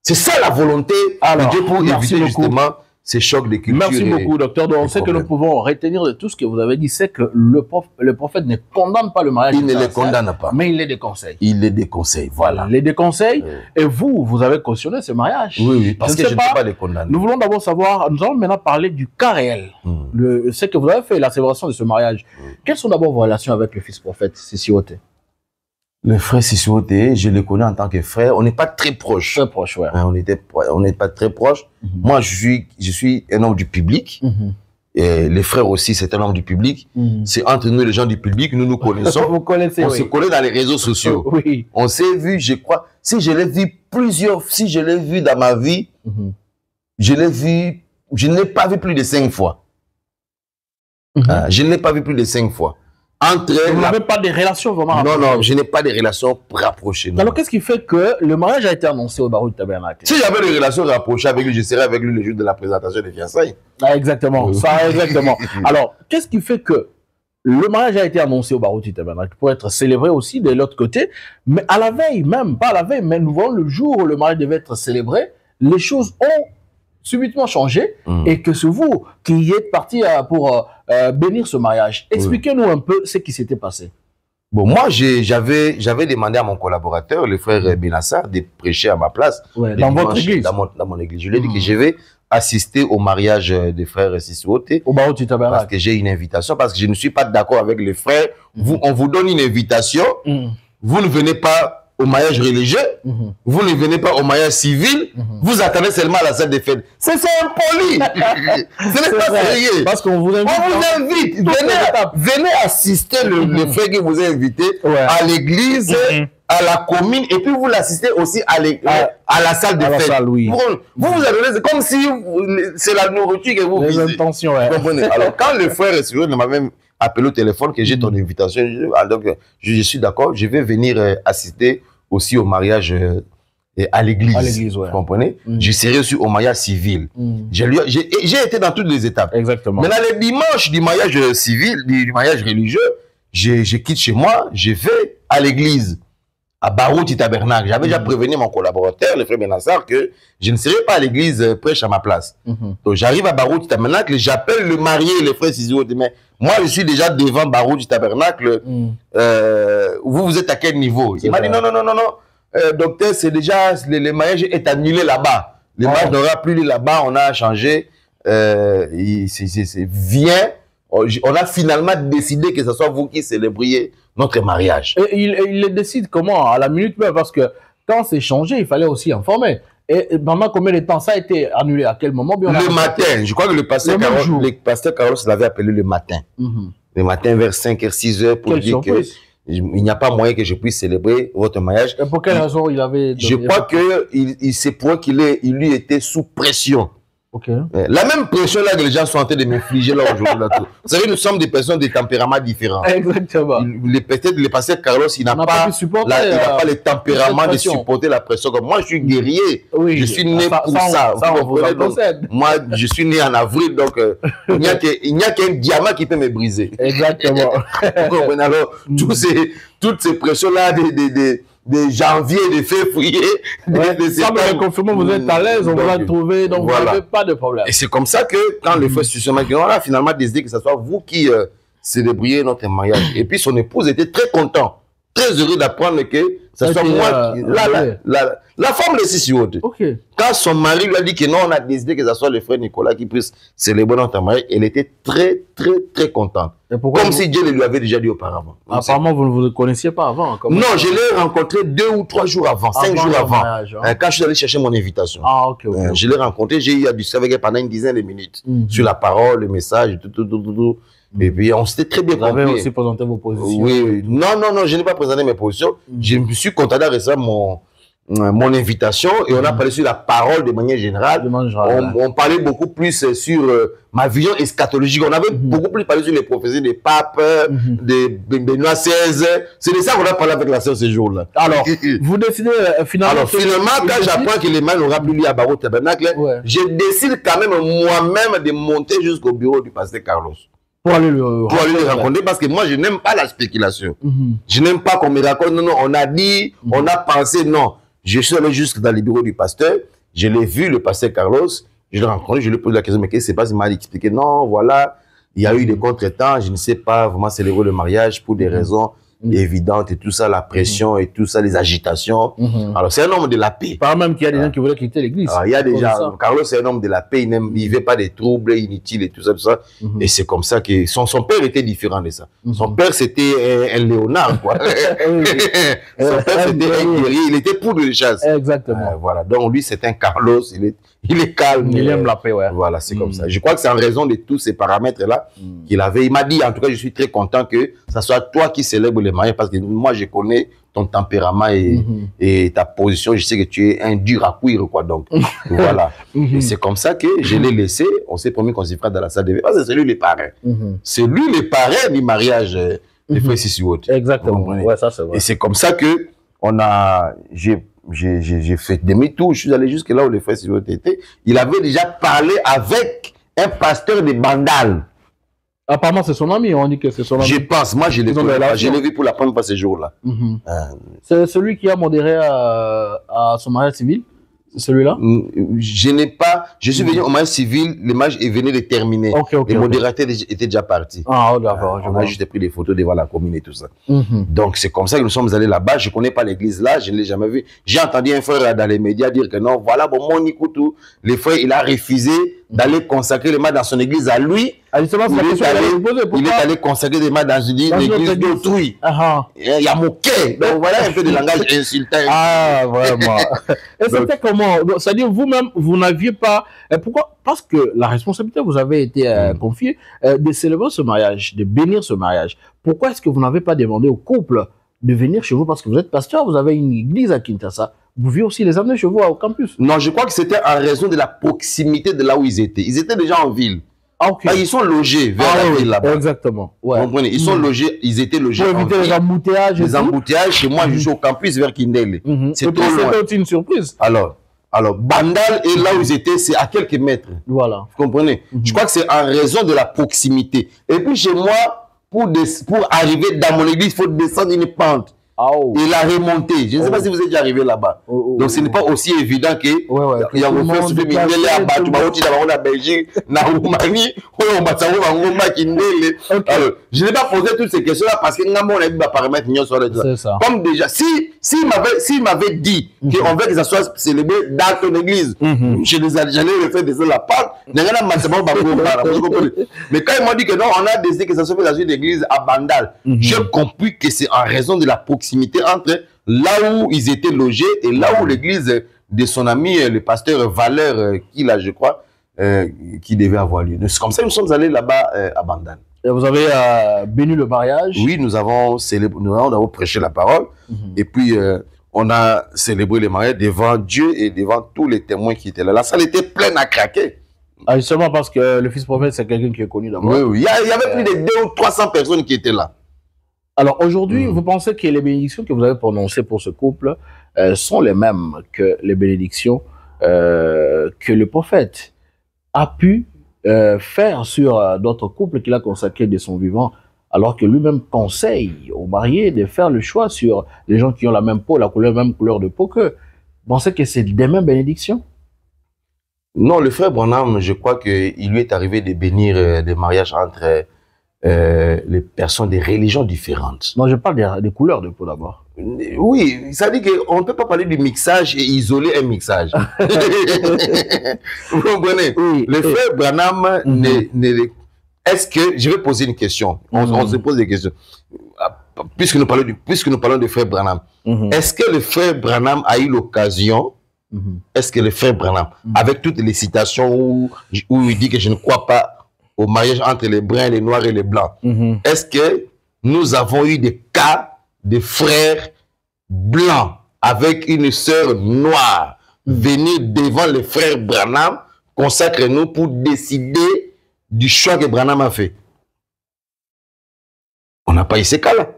C'est ça la volonté de Dieu pour éviter justement ces chocs de culture. Merci beaucoup, docteur. Donc, ce que nous pouvons retenir de tout ce que vous avez dit, c'est que le prophète ne condamne pas le mariage. Il ne le condamne pas. Mais il les déconseille. Il les déconseille, voilà. Il les déconseille. Et vous avez cautionné ce mariage. Oui, parce que je ne peux pas les condamner. Nous voulons d'abord savoir, nous allons maintenant parler du cas réel. Ce que vous avez fait, la célébration de ce mariage. Quelles sont d'abord vos relations avec le fils prophète, Sissi Ote? Le frère Sissi Ote, je le connais en tant que frère. On n'est pas très proches. Très proches, ouais. On n'est pas très proches. Moi, je suis un homme du public. Et les frères aussi, c'est un homme du public. C'est entre nous, les gens du public, nous nous connaissons. Vous connaissez, on se connaît dans les réseaux sociaux. Oui. On s'est vu, je crois. Si je l'ai vu dans ma vie, je ne l'ai pas vu plus de 5 fois. Je ne l'ai pas vu plus de 5 fois. Vous n'avez pas de relations vraiment rapprochées? Non, je n'ai pas de relations rapprochées. Alors, qu'est-ce qui fait que le mariage a été annoncé au barreau du Tabernacle? Si j'avais des relations rapprochées avec lui, je serais avec lui le jour de la présentation des fiançailles. Exactement, ça, exactement. Alors, qu'est-ce qui fait que le mariage a été annoncé au barreau du Tabernacle pour être célébré aussi de l'autre côté, mais à la veille même, pas à la veille, mais nous voyons le jour où le mariage devait être célébré, les choses ont subitement changé et que c'est vous qui êtes parti pour bénir ce mariage. Expliquez-nous un peu ce qui s'était passé. Bon, moi, j'avais demandé à mon collaborateur, le frère Benassar, de prêcher à ma place. Dans votre église? Dans mon église. Je lui ai dit que je vais assister au mariage des frères Sissi Ote. Au barreau du Tabernacle. Parce que j'ai une invitation, parce que je ne suis pas d'accord avec les frères. On vous donne une invitation, vous ne venez pas au mariage religieux, vous ne venez pas au mariage civil, vous attendez seulement à la salle des fêtes. C'est impoli. Ce n'est pas sérieux. Parce qu'on vous invite. On vous invite. Venez assister le frère qui vous a invité à l'église, à la commune, et puis vous l'assistez aussi à la salle des fêtes. Vous avez comme si c'est la nourriture que vous visez. Les intentions, Alors, quand le frère m'a même appelé au téléphone que j'ai ton invitation, donc je suis d'accord, je vais venir assister aussi au mariage à l'église. À l'église, ouais. Vous comprenez? Je serai aussi au mariage civil. J'ai été dans toutes les étapes. Exactement. Maintenant, le dimanche du mariage civil, du mariage religieux, je quitte chez moi, je vais à l'église, à Barouti Tabernacle. J'avais déjà prévenu mon collaborateur, le frère Benassar, que je ne serai pas à l'église prêche à ma place. Donc, j'arrive à Barouti Tabernacle, j'appelle le marié, le frère Sizio. Mais moi, je suis déjà devant Barouti Tabernacle. Vous êtes à quel niveau? Il m'a dit non, non, non, non, non. Docteur, c'est déjà, le mariage est annulé là-bas. Le mariage n'aura plus lieu là-bas, on a changé. Viens, on a finalement décidé que ce soit vous qui célébriez notre mariage. Et il le décide comment? À la minute même, parce que quand c'est changé, il fallait aussi informer. Et pendant combien de temps ça a été annulé? À quel moment? Le matin. Je crois que le pasteur Carlos l'avait appelé le matin. Le matin vers 5h, 6h pour dire que il n'y a pas moyen que je puisse célébrer votre mariage. Et pour quelle raison il avait... Je crois que c'est pour qu'il lui était sous pression. La même pression là que les gens sont en train de m'infliger là aujourd'hui. Vous savez, nous sommes des personnes de tempéraments différents. Exactement. Peut-être le pasteur Carlos, il n'a pas le tempérament de supporter la pression. Comme moi, je suis guerrier. Oui, je suis né pour ça. Moi, je suis né en avril, donc il n'y a qu'un diamant qui peut me briser. Exactement. Alors, toutes ces pressions-là de janvier, de février, de septembre. Ça me confirme, vous êtes à l'aise, on va trouver, donc voilà. Vous n'avez pas de problème. Et c'est comme ça que quand le frère Sussuman, on a finalement décidé que ce soit vous qui célébriez notre mariage. Et puis son épouse était très content, très heureux d'apprendre que ce soit moi qui... La femme de Sissi-Wote. Quand son mari lui a dit que non, on a décidé que ce soit le frère Nicolas qui puisse célébrer notre mariage, elle était très, très, très contente. Comme si Dieu le lui avait déjà dit auparavant. Apparemment, vous ne vous connaissiez pas avant. Non, je l'ai rencontré 2 ou 3 jours avant, 5 jours avant. Quand je suis allé chercher mon invitation. Je l'ai rencontré, j'ai eu à discuter avec elle pendant une dizaine de minutes. Sur la parole, le message, tout. Et puis, on s'était très bien compris. Vous avez aussi présenté vos positions. Oui. Non, je n'ai pas présenté mes positions. Je me suis contenté de recevoir mon invitation et on a parlé sur la parole de manière générale. On parlait beaucoup plus sur ma vision eschatologique. On avait beaucoup plus parlé sur les prophéties des papes, de Benoît XVI. C'est de ça qu'on a parlé avec la sœur ce jour-là. Alors, vous décidez finalement... Alors, finalement, quand j'apprends que les mains n'aura plus lieu à Barouti Tabernacle, je décide quand même moi-même de monter jusqu'au bureau du pasteur Carlos. Pour aller le rencontrer, parce que moi, je n'aime pas la spéculation. Je n'aime pas qu'on me raconte, non, on a dit, on a pensé, non. Je suis allé jusque dans le bureau du pasteur, je l'ai vu, le pasteur Carlos, je l'ai rencontré, je lui ai posé la question, mais qu'est-ce qui se passe? Il m'a expliqué, non, voilà, il y a eu des contretemps, je ne sais pas vraiment célébrer le mariage pour des raisons évidentes et tout ça, la pression et tout ça, les agitations. Alors, c'est un homme de la paix. Pas même qu'il y a des gens qui voulaient quitter l'église. Il y a déjà, Carlos, c'est un homme de la paix, il ne veut pas des troubles inutiles et tout ça, tout ça. Et c'est comme ça que son père était différent de ça. Son père, c'était un léonard, quoi. Son père, c'était un guerrier, il était poudre de chasse. Exactement. Voilà. Donc, lui, c'est un Carlos, il est calme. Il aime la paix, ouais. Voilà, c'est comme ça. Je crois que c'est en raison de tous ces paramètres-là qu'il avait. Il m'a dit, en tout cas, je suis très content que ça soit toi qui célèbre le mariage parce que moi, je connais ton tempérament et ta position. Je sais que tu es un dur à cuire, quoi. Donc, voilà. Et c'est comme ça que je l'ai laissé. On s'est promis qu'on s'y fera dans la salle de vie. Parce que c'est lui le parrain. C'est lui le parrain du mariage de frère Sissi-Wote. Exactement. Ouais, ça, c'est vrai. Et c'est comme ça que j'ai fait demi-tour, je suis allé jusque là où le frère Sissi-Wote était. Il avait déjà parlé avec un pasteur de Bandal. Apparemment, c'est son ami, on dit que c'est son ami. Je pense, moi je l'ai vu pour la première fois ce jour-là. C'est celui qui a modéré à son mariage civil? C'est celui-là? Je n'ai pas. Je suis venu au mariage civil, le mariage venait de terminer. Les modérateurs étaient déjà partis. Ah, d'accord. On a juste pris des photos devant la commune et tout ça. Donc, c'est comme ça que nous sommes allés là-bas. Je ne connais pas l'église là, je ne l'ai jamais vu. J'ai entendu un frère dans les médias dire que non, voilà, bon, mon Nikoutou, le frère, il a refusé d'aller consacrer les mains dans son église à lui. Justement, il est allé consacrer des mains dans une église d'autrui. Il y a moqué. Donc voilà un peu de langage insultant. Ah, vraiment. Et c'était comment? C'est-à-dire, vous-même, vous n'aviez pas... Pourquoi? Parce que la responsabilité vous avait été confiée de célébrer ce mariage, de bénir ce mariage. Pourquoi est-ce que vous n'avez pas demandé au couple de venir chez vous? Parce que vous êtes pasteur, vous avez une église à Kinshasa. Vous pouviez aussi les amener chez vous au campus. Non, je crois que c'était en raison de la proximité de là où ils étaient. Ils étaient déjà en ville. Ah, ok. Ah, ils sont logés vers Ah, la oui, ville là-bas. exactement. Vous Ouais. comprenez? Ils sont logés, ils étaient logés Pour en éviter les ville. embouteillages. Les embouteillages, chez moi, je suis au campus vers Kindele. C'est Et puis, trop loin. c'était aussi une surprise. Alors, Bandal et là où ils étaient, c'est à quelques mètres. Voilà. Vous comprenez? Je crois que c'est en raison de la proximité. Et puis chez moi, pour arriver dans mon église, il faut descendre une pente Ah, oh. et la remonter. Je ne sais pas si vous êtes déjà arrivé là-bas. Donc ce n'est pas aussi évident que il y a un fait Mindele à Batoubaouti dans la Belgique, dans la Roumanie, on va savoir Kindele. Alors, je n'ai pas posé toutes ces questions-là parce que nous avons un paramètre. C'est ça. Comme déjà, s'il m'avait dit qu'on veut que ça soit célébré dans ton église, j'allais le faire descendre la pâte. Mais quand ils m'ont dit que non, on a décidé que ça soit fait dans une église à Bandal, j'ai compris que c'est en raison de la proximité entre là où ils étaient logés et là où l'église de son ami, le pasteur Valeur, qui là, je crois, qui devait avoir lieu. C'est comme ça que nous sommes allés là-bas à Bandal. Et vous avez béni le mariage. Oui, nous avons célébré, nous avons prêché la parole. Et puis, on a célébré le mariage devant Dieu et devant tous les témoins qui étaient là. La salle était pleine à craquer. Ah, justement parce que le fils prophète, c'est quelqu'un qui est connu d'abord. Oui, oui. Il y avait plus de 200 ou 300 personnes qui étaient là. Alors aujourd'hui, vous pensez que les bénédictions que vous avez prononcées pour ce couple sont les mêmes que les bénédictions que le prophète a pu faire sur d'autres couples qu'il a consacrés de son vivant, alors que lui-même conseille aux mariés de faire le choix sur les gens qui ont la même peau, la même couleur de peau que. Vous pensez que c'est des mêmes bénédictions? Non, le frère Branham, je crois qu'il lui est arrivé de bénir des mariages entre les personnes des religions différentes. Non, je parle des couleurs de peau d'abord. Oui, ça dit qu'on ne peut pas parler du mixage et isoler un mixage. Vous comprenez? Oui, le frère Branham, est-ce que, je vais poser une question, on se pose des questions, puisque nous parlons du frère Branham, est-ce que le frère Branham a eu l'occasion, est-ce que le frère Branham, avec toutes les citations où il dit que je ne crois pas au mariage entre les bruns, les noirs et les blancs, est-ce que nous avons eu des cas de frères blancs avec une sœur noire venir devant le frère Branham, consacre-nous pour décider du choix que Branham a fait? On n'a pas eu ces cas-là.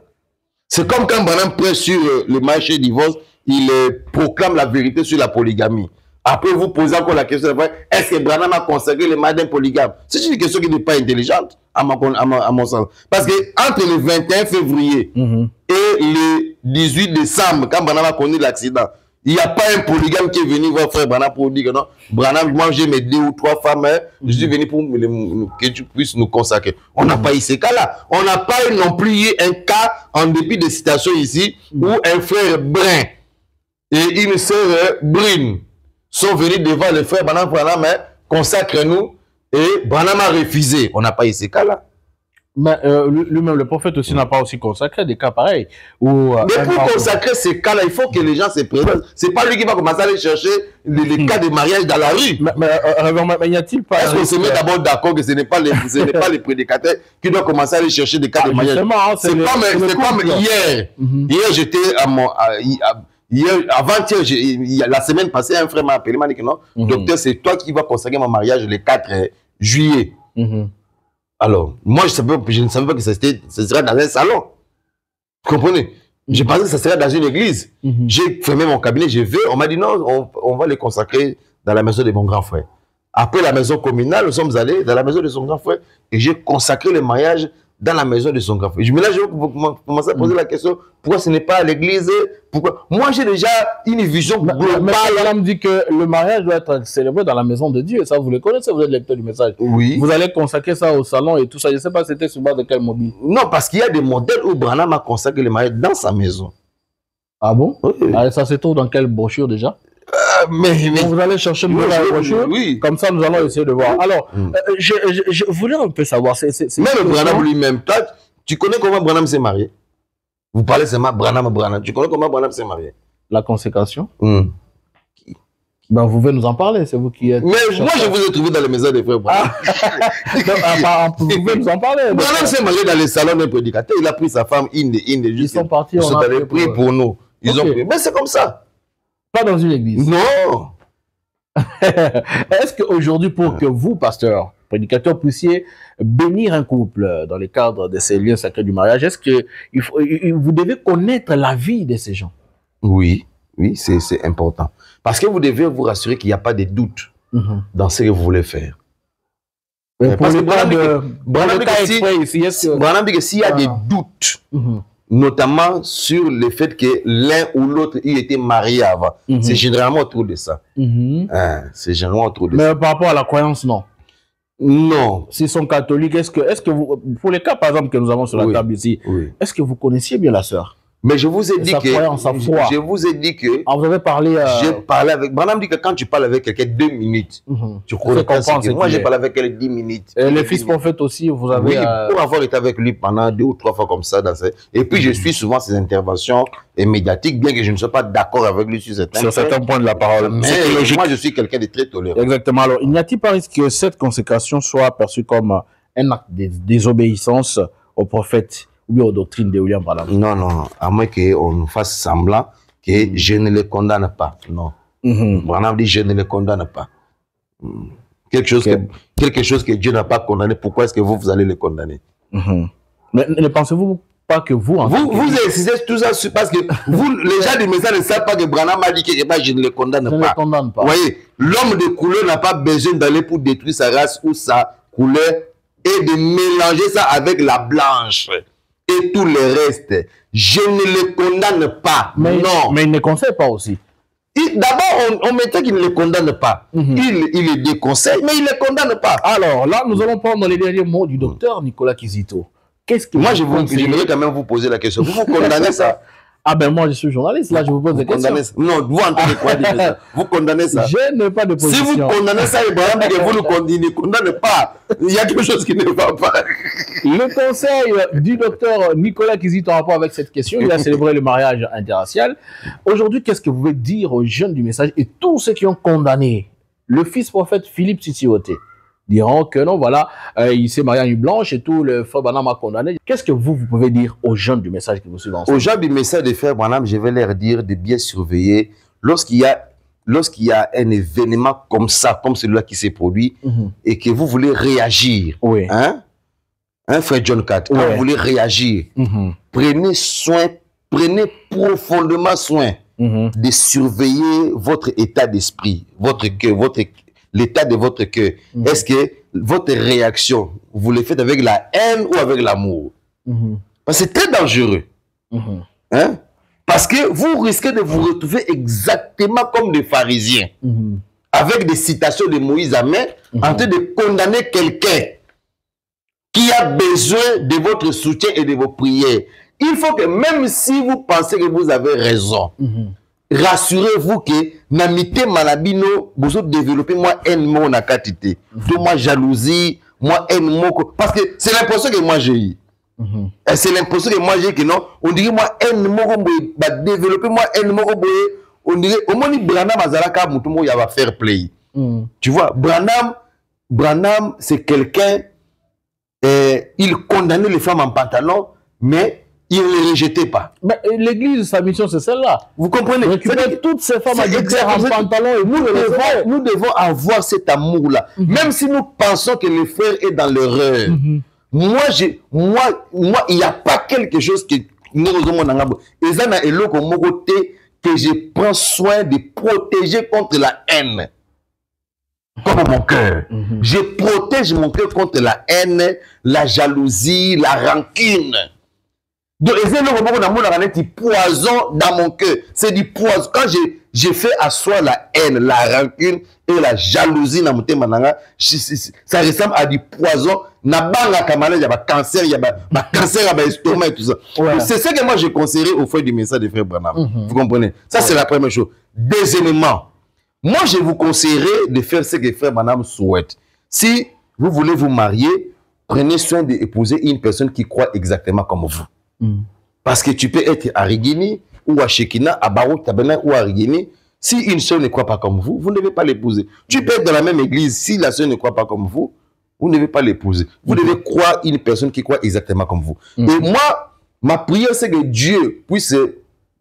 C'est comme quand Branham prêche sur le mariage et le divorce, il proclame la vérité sur la polygamie. Après, vous posez encore la question, est-ce que Branham a consacré le mariage d'un polygame? C'est une question qui n'est pas intelligente, à mon sens. Parce que entre le 21 février et le 18 décembre, quand Branham a connu l'accident, il n'y a pas un polygame qui est venu voir frère Branham pour dire que non, Branham, moi j'ai mes 2 ou 3 femmes, je suis venu pour que tu puisses nous consacrer. On n'a pas eu ces cas-là. On n'a pas non plus eu un cas, en dépit des citations ici, où un frère brun et une sœur brune sont venus devant le frère Branham, consacre-nous, et Branham a refusé. On n'a pas eu ces cas-là. Mais lui-même, le prophète aussi n'a pas aussi consacré des cas pareils. Mais pour consacrer ces cas-là, il faut que les gens se présentent. C'est pas lui qui va commencer à aller chercher les cas de mariage dans la rue. Mais y a-t-il pas... Est-ce qu'on se met d'abord d'accord que ce n'est pas les prédicateurs qui doivent commencer à aller chercher des cas de mariage? C'est comme hier. Hier, j'étais avant-hier, la semaine passée, un frère m'a appelé, il m'a dit que non, docteur, c'est toi qui vas consacrer mon mariage le 4 juillet. Alors, moi, je ne savais pas que ce serait dans un salon. Vous comprenez? Je pensais que ça serait dans une église. J'ai fermé mon cabinet, je vais, on m'a dit non, on va les consacrer dans la maison de mon grand frère. Après la maison communale, nous sommes allés dans la maison de son grand frère et j'ai consacré le mariage dans la maison de son grand frère. Mais là, je vais commencer à poser la question, pourquoi ce n'est pas à l'église? Pourquoi? Moi, j'ai déjà une vision globale. Mais me dit que le mariage doit être célébré dans la maison de Dieu. Ça, vous le connaissez, vous êtes lecteur du message. Oui. Vous allez consacrer ça au salon et tout ça. Je ne sais pas c'était sur base de quel mobile. Non, parce qu'il y a des modèles où Branham a consacré le mariage dans sa maison. Ah bon? Oui. Alors, ça se trouve dans quelle brochure déjà? Mais vous allez chercher une brochure, comme ça nous allons essayer de voir. Alors, je voulais un peu savoir. Même Branham lui-même, toi, tu connais comment Branham s'est marié? Vous parlez seulement Branham. Tu connais comment Branham s'est marié? La consécration. Ben, vous pouvez nous en parler, c'est vous qui êtes. Mais moi, je vous ai trouvé dans les maisons des frères Branham. Vous pouvez nous en parler. Branham s'est marié dans les salons d'un prédicateur. Il a pris sa femme, ils sont partis. Ils sont allés prier pour nous. Ils ont prié. Mais c'est comme ça. Pas dans une église. Non. Est-ce qu'aujourd'hui, pour que vous, pasteur, prédicateur, puissiez bénir un couple dans le cadre de ces liens sacrés du mariage, est-ce que vous devez connaître la vie de ces gens? Oui, oui, c'est important. Parce que vous devez vous rassurer qu'il n'y a pas de doute dans ce que vous voulez faire. Parce que Branham dit que s'il y a des doutes, notamment sur le fait que l'un ou l'autre y était marié avant, c'est généralement autour de ça. C'est généralement autour de ça. Mais par rapport à la croyance, non. Non. S'ils sont catholiques, est-ce que vous, pour les cas par exemple que nous avons sur la table ici, est-ce que vous connaissiez bien la sœur? Mais je vous ai dit que je vous ai dit que vous avez parlé j'ai parlé avec Branham dit que quand tu parles avec quelqu'un 2 minutes, tu comprends. Moi j'ai parlé avec elle 10 minutes. Et le fils prophète aussi, vous avez pour avoir été avec lui pendant 2 ou 3 fois comme ça et puis je suis souvent ses interventions médiatiques, bien que je ne sois pas d'accord avec lui sur certains points de la parole. Mais moi je suis quelqu'un de très tolérant. Exactement. Alors, il n'y a-t-il pas risque que cette consécration soit perçue comme un acte de désobéissance au prophète ou bien aux doctrines de William Branham? Non, non, à moins qu'on nous fasse semblant que je ne les condamne pas. Non. Branham dit je ne les condamne pas. Quelque chose que Dieu n'a pas condamné, pourquoi est-ce que vous allez les condamner? Mais ne pensez-vous pas que vous... Vous exercez tout ça parce que vous, les gens du message ne savent pas que Branham a dit que je ne les condamne pas. Je ne les condamne pas. Vous voyez, l'homme de couleur n'a pas besoin d'aller pour détruire sa race ou sa couleur et de mélanger ça avec la blanche. Et tout le reste, je ne les condamne pas. Mais, non. Mais il ne conseille pas aussi. D'abord, on mettait qu'il ne les condamne pas. Il les déconseille, mais il ne les condamne pas. Alors là, nous allons prendre les derniers mots du docteur Nicolas Kizito. Qu'est-ce que moi, j'aimerais quand même vous poser la question. Vous condamnez ça? Ah ben moi, je suis journaliste, là, je vous pose des questions. Non, vous entendez quoi dire ça? Vous condamnez ça? Je n'ai pas de position. Si vous condamnez ça, Ibrahim dit que vous ne condamnez pas. Il y a quelque chose qui ne va pas. Le conseil du docteur Nicolas Kizito en rapport avec cette question, il a célébré le mariage interracial. Aujourd'hui, qu'est-ce que vous voulez dire aux jeunes du message et tous ceux qui ont condamné le fils prophète Philippe Titioté? Diront que non, voilà, il s'est marié à une blanche et tout, le frère Branham a condamné. Qu'est-ce que vous pouvez dire aux jeunes du message qui vous suivent ensemble? Aux gens du message de frère Branham, je vais leur dire de bien surveiller lorsqu'il y a un événement comme ça, comme celui-là qui s'est produit, et que vous voulez réagir. Oui. Hein, frère John Cat, quand vous voulez réagir, prenez soin, prenez profondément soin de surveiller votre état d'esprit, votre cœur, l'état de votre cœur. Est-ce que votre réaction, vous le faites avec la haine ou avec l'amour? Parce que c'est très dangereux. Hein? Parce que vous risquez de vous retrouver exactement comme des pharisiens, avec des citations de Moïse à main, en train de condamner quelqu'un qui a besoin de votre soutien et de vos prières. Il faut que même si vous pensez que vous avez raison, rassurez-vous que Namite Malabino, vous développez moi haine mon akatité, moi jalousie, moi haine mon, parce que c'est l'impression que moi j'ai eu. C'est l'impression que moi j'ai que non, on dirait moi haine mon bah développer moi haine mon on dirait au moins Branham Azalaka mutumo ya va faire play. Tu vois, Branham c'est quelqu'un, il condamnait les femmes en pantalon, mais il ne les rejetait pas. Mais l'église, sa mission, c'est celle-là. Vous comprenez? Récupérer toutes ces femmes en pantalon et nous devons avoir cet amour-là. Même si nous pensons que le frère est dans l'erreur. Moi, il n'y a pas quelque chose que nous que je prends soin de protéger contre la haine. Comme mon cœur. Je protège mon cœur contre la haine, la jalousie, la rancune. Donc, c'est poison dans mon cœur. C'est du poison. Quand j'ai fait asseoir la haine, la rancune et la jalousie dans mon thème, ça ressemble à du poison. Il y a cancer, il y a cancer, il y a l'estomac et tout ça. C'est ce que moi je conseillerais au frère du message de frère Branham. Vous comprenez? Ça, c'est la première chose. Deuxièmement, moi, je vous conseillerais de faire ce que frère Branham souhaite. Si vous voulez vous marier, prenez soin d'épouser une personne qui croit exactement comme vous. Parce que tu peux être à Rigini ou à Shekina, à Barouk, Tabena ou à Rigini. Si une soeur ne croit pas comme vous, vous ne devez pas l'épouser. Tu peux être dans la même église. Si la soeur ne croit pas comme vous, vous ne devez pas l'épouser. Vous devez croire une personne qui croit exactement comme vous. Et moi, ma prière, c'est que Dieu puisse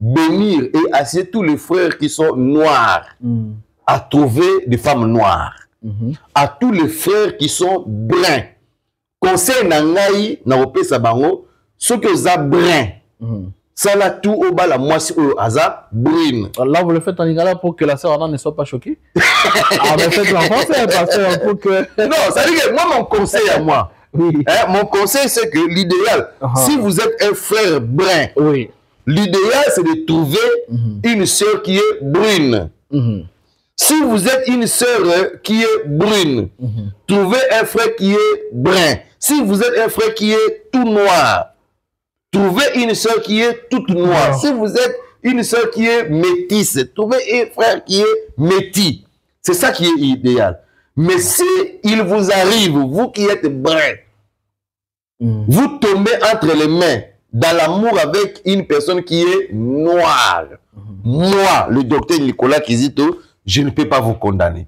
bénir et assurer tous les frères qui sont noirs à trouver des femmes noires. à tous les frères qui sont bruns. Conseil nangai na opesa bango ceux que za brun. Ça là tout au bas la moitié au hasard brune. Là vous le faites en lingala pour que la sœur Anna ne soit pas choquée. Ah mais faites-le en français pasteur pour que non, ça veut dire que moi mon conseil à moi. Oui. Mon conseil c'est que l'idéal si vous êtes un frère brun. Oui. L'idéal c'est de trouver une sœur qui est brune. Si vous êtes une sœur qui est brune, trouvez un frère qui est brun. Si vous êtes un frère qui est tout noir, trouvez une sœur qui est toute noire. Si vous êtes une sœur qui est métisse, trouvez un frère qui est métis. C'est ça qui est idéal. Mais si il vous arrive, vous qui êtes brun, vous tombez entre les mains dans l'amour avec une personne qui est noire. Moi, le docteur Nicolas Kizito, je ne peux pas vous condamner.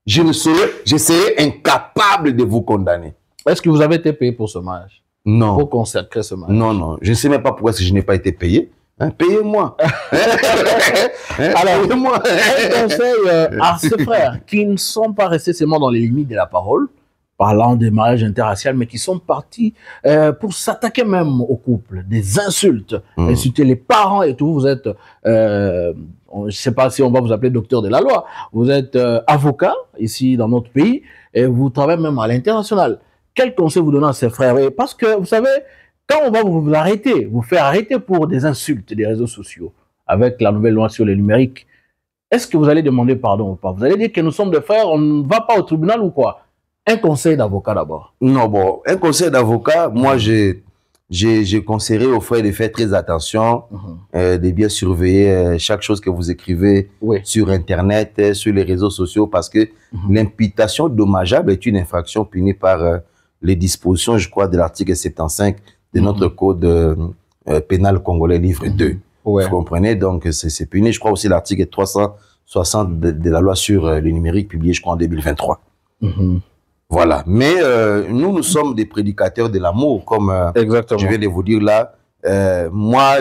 Je serai incapable de vous condamner. Est-ce que vous avez été payé pour ce mariage? Non. Pour consacrer ce mariage? Non, non. Je ne sais même pas pourquoi je n'ai pas été payé. Hein, payez-moi. Alors, payez-moi. Un conseil à ces frères qui ne sont pas restés seulement dans les limites de la parole, parlant des mariages interraciaux, mais qui sont partis pour s'attaquer même au couple, des insultes, insulter les parents et tout. Vous êtes, je ne sais pas si on va vous appeler docteur de la loi, vous êtes avocat ici dans notre pays et vous travaillez même à l'international. Quel conseil vous donnez à ces frères? Parce que vous savez, quand on va vous arrêter, vous faire arrêter pour des insultes des réseaux sociaux, avec la nouvelle loi sur le numérique, est-ce que vous allez demander pardon ou pas? Vous allez dire que nous sommes des frères, on ne va pas au tribunal ou quoi? Un conseil d'avocat d'abord. Non, bon, un conseil d'avocat, moi j'ai conseillé aux frères de faire très attention, de bien surveiller chaque chose que vous écrivez sur Internet, sur les réseaux sociaux, parce que l'imputation dommageable est une infraction punie par les dispositions, je crois, de l'article 75 de notre code pénal congolais, livre 2. Vous comprenez? Donc, c'est puni. Je crois aussi l'article 360 de la loi sur le numérique, publié, je crois, en 2023. Voilà. Mais nous sommes des prédicateurs de l'amour, comme je viens de vous dire là. Moi,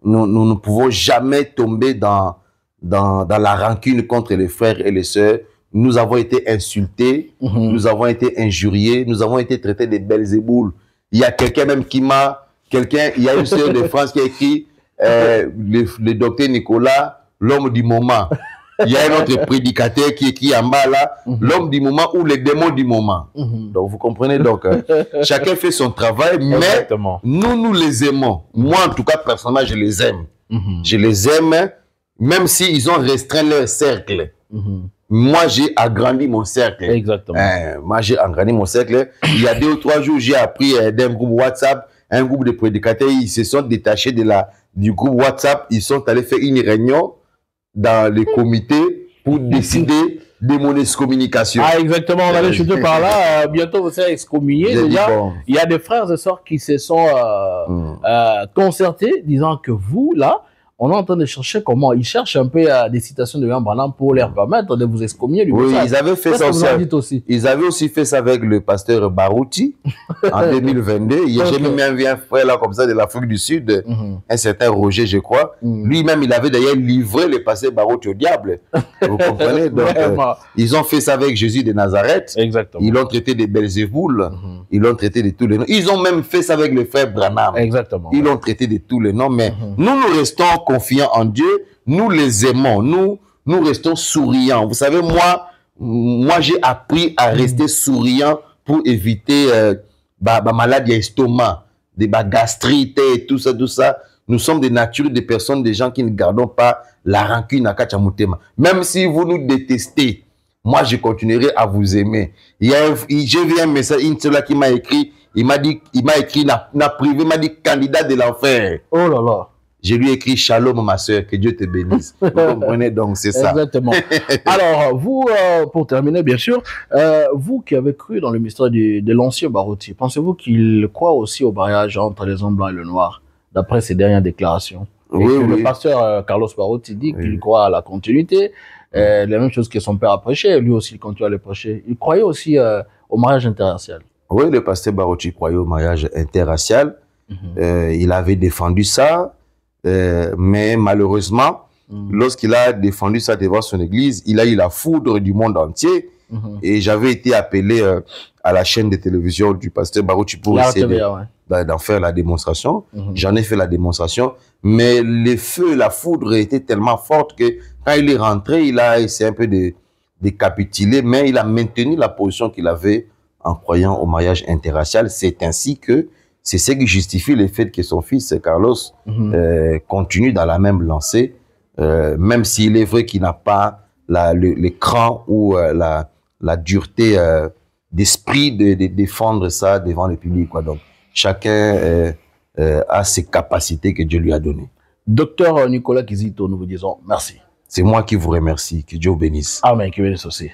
nous ne pouvons jamais tomber dans la rancune contre les frères et les sœurs. Nous avons été insultés, nous avons été injuriés, nous avons été traités de Belzéboul. Il y a quelqu'un même qui m'a... il y a une sœur de France qui a écrit le docteur Nicolas, l'homme du moment. Il y a un autre prédicateur qui écrit en bas là, l'homme du moment ou les démons du moment. Donc vous comprenez, donc chacun fait son travail, mais nous les aimons. Moi en tout cas, personnellement, je les aime. Je les aime, même s'ils ont restreint leur cercle. Moi, j'ai agrandi mon cercle. Exactement. Moi, j'ai agrandi mon cercle. Il y a 2 ou 3 jours, j'ai appris d'un groupe WhatsApp, un groupe de prédicateurs, ils se sont détachés du groupe WhatsApp. Ils sont allés faire une réunion dans les comités pour décider de mon excommunication. Ah, exactement. On allait chuter par là. Bientôt, vous serez excommunié. Déjà, il y a des frères et sœurs qui se sont concertés, disant que vous, là, on est en train de chercher comment. Ils cherchent un peu des citations de William Branham pour leur permettre de vous excommunier. Oui, ils avaient fait ça aussi. Ils avaient aussi fait ça avec le pasteur Barouti en 2022. J'ai même vu un frère là comme ça de l'Afrique du Sud, un certain Roger, je crois. Lui-même, il avait d'ailleurs livré le pasteur Barouti au diable. Vous comprenez? Donc, ils ont fait ça avec Jésus de Nazareth. Exactement. Ils l'ont traité de Belzéboul. Ils l'ont traité de tous les noms. Ils ont même fait ça avec le frère Branham. Exactement. Ils l'ont traité de tous les noms. Mais nous restons confiants en Dieu, nous les aimons, nous restons souriants. Vous savez, moi j'ai appris à rester souriant pour éviter ma maladie à estomac, des gastrites et tout ça. Nous sommes des natures, des personnes, des gens qui ne gardons pas la rancune à Kachamutema. Même si vous nous détestez, moi je continuerai à vous aimer. J'ai vu un message, une seule qui m'a écrit, il m'a écrit, n'a privé, m'a dit candidat de l'enfer. Oh là là. Je lui ai écrit shalom ma soeur, que Dieu te bénisse. Vous comprenez, donc c'est ça. Exactement. Alors, vous, pour terminer, bien sûr, vous qui avez cru dans le mystère de l'ancien Barouti, pensez-vous qu'il croit aussi au mariage entre les hommes blancs et le noir, d'après ses dernières déclarations? Le pasteur Carlos Barouti dit qu'il croit à la continuité, la même chose que son père a prêché, lui aussi il continue à le prêcher. Il croyait aussi au mariage interracial. Oui, le pasteur Barouti croyait au mariage interracial. Il avait défendu ça. Mais malheureusement, lorsqu'il a défendu ça devant son église, il a eu la foudre du monde entier. Et j'avais été appelé à la chaîne de télévision du pasteur Barouti pour essayer d'en faire la démonstration. J'en ai fait la démonstration, mais les feux, la foudre était tellement forte que quand il est rentré, il a essayé un peu de capituler, mais il a maintenu la position qu'il avait en croyant au mariage interracial. C'est ainsi que c'est ce qui justifie le fait que son fils Carlos continue dans la même lancée, même s'il est vrai qu'il n'a pas le cran ou la dureté d'esprit de défendre ça devant le public, quoi. Donc, chacun a ses capacités que Dieu lui a données. Docteur Nicolas Kizito, nous vous disons merci. C'est moi qui vous remercie. Que Dieu vous bénisse. Amen. Que bénisse aussi.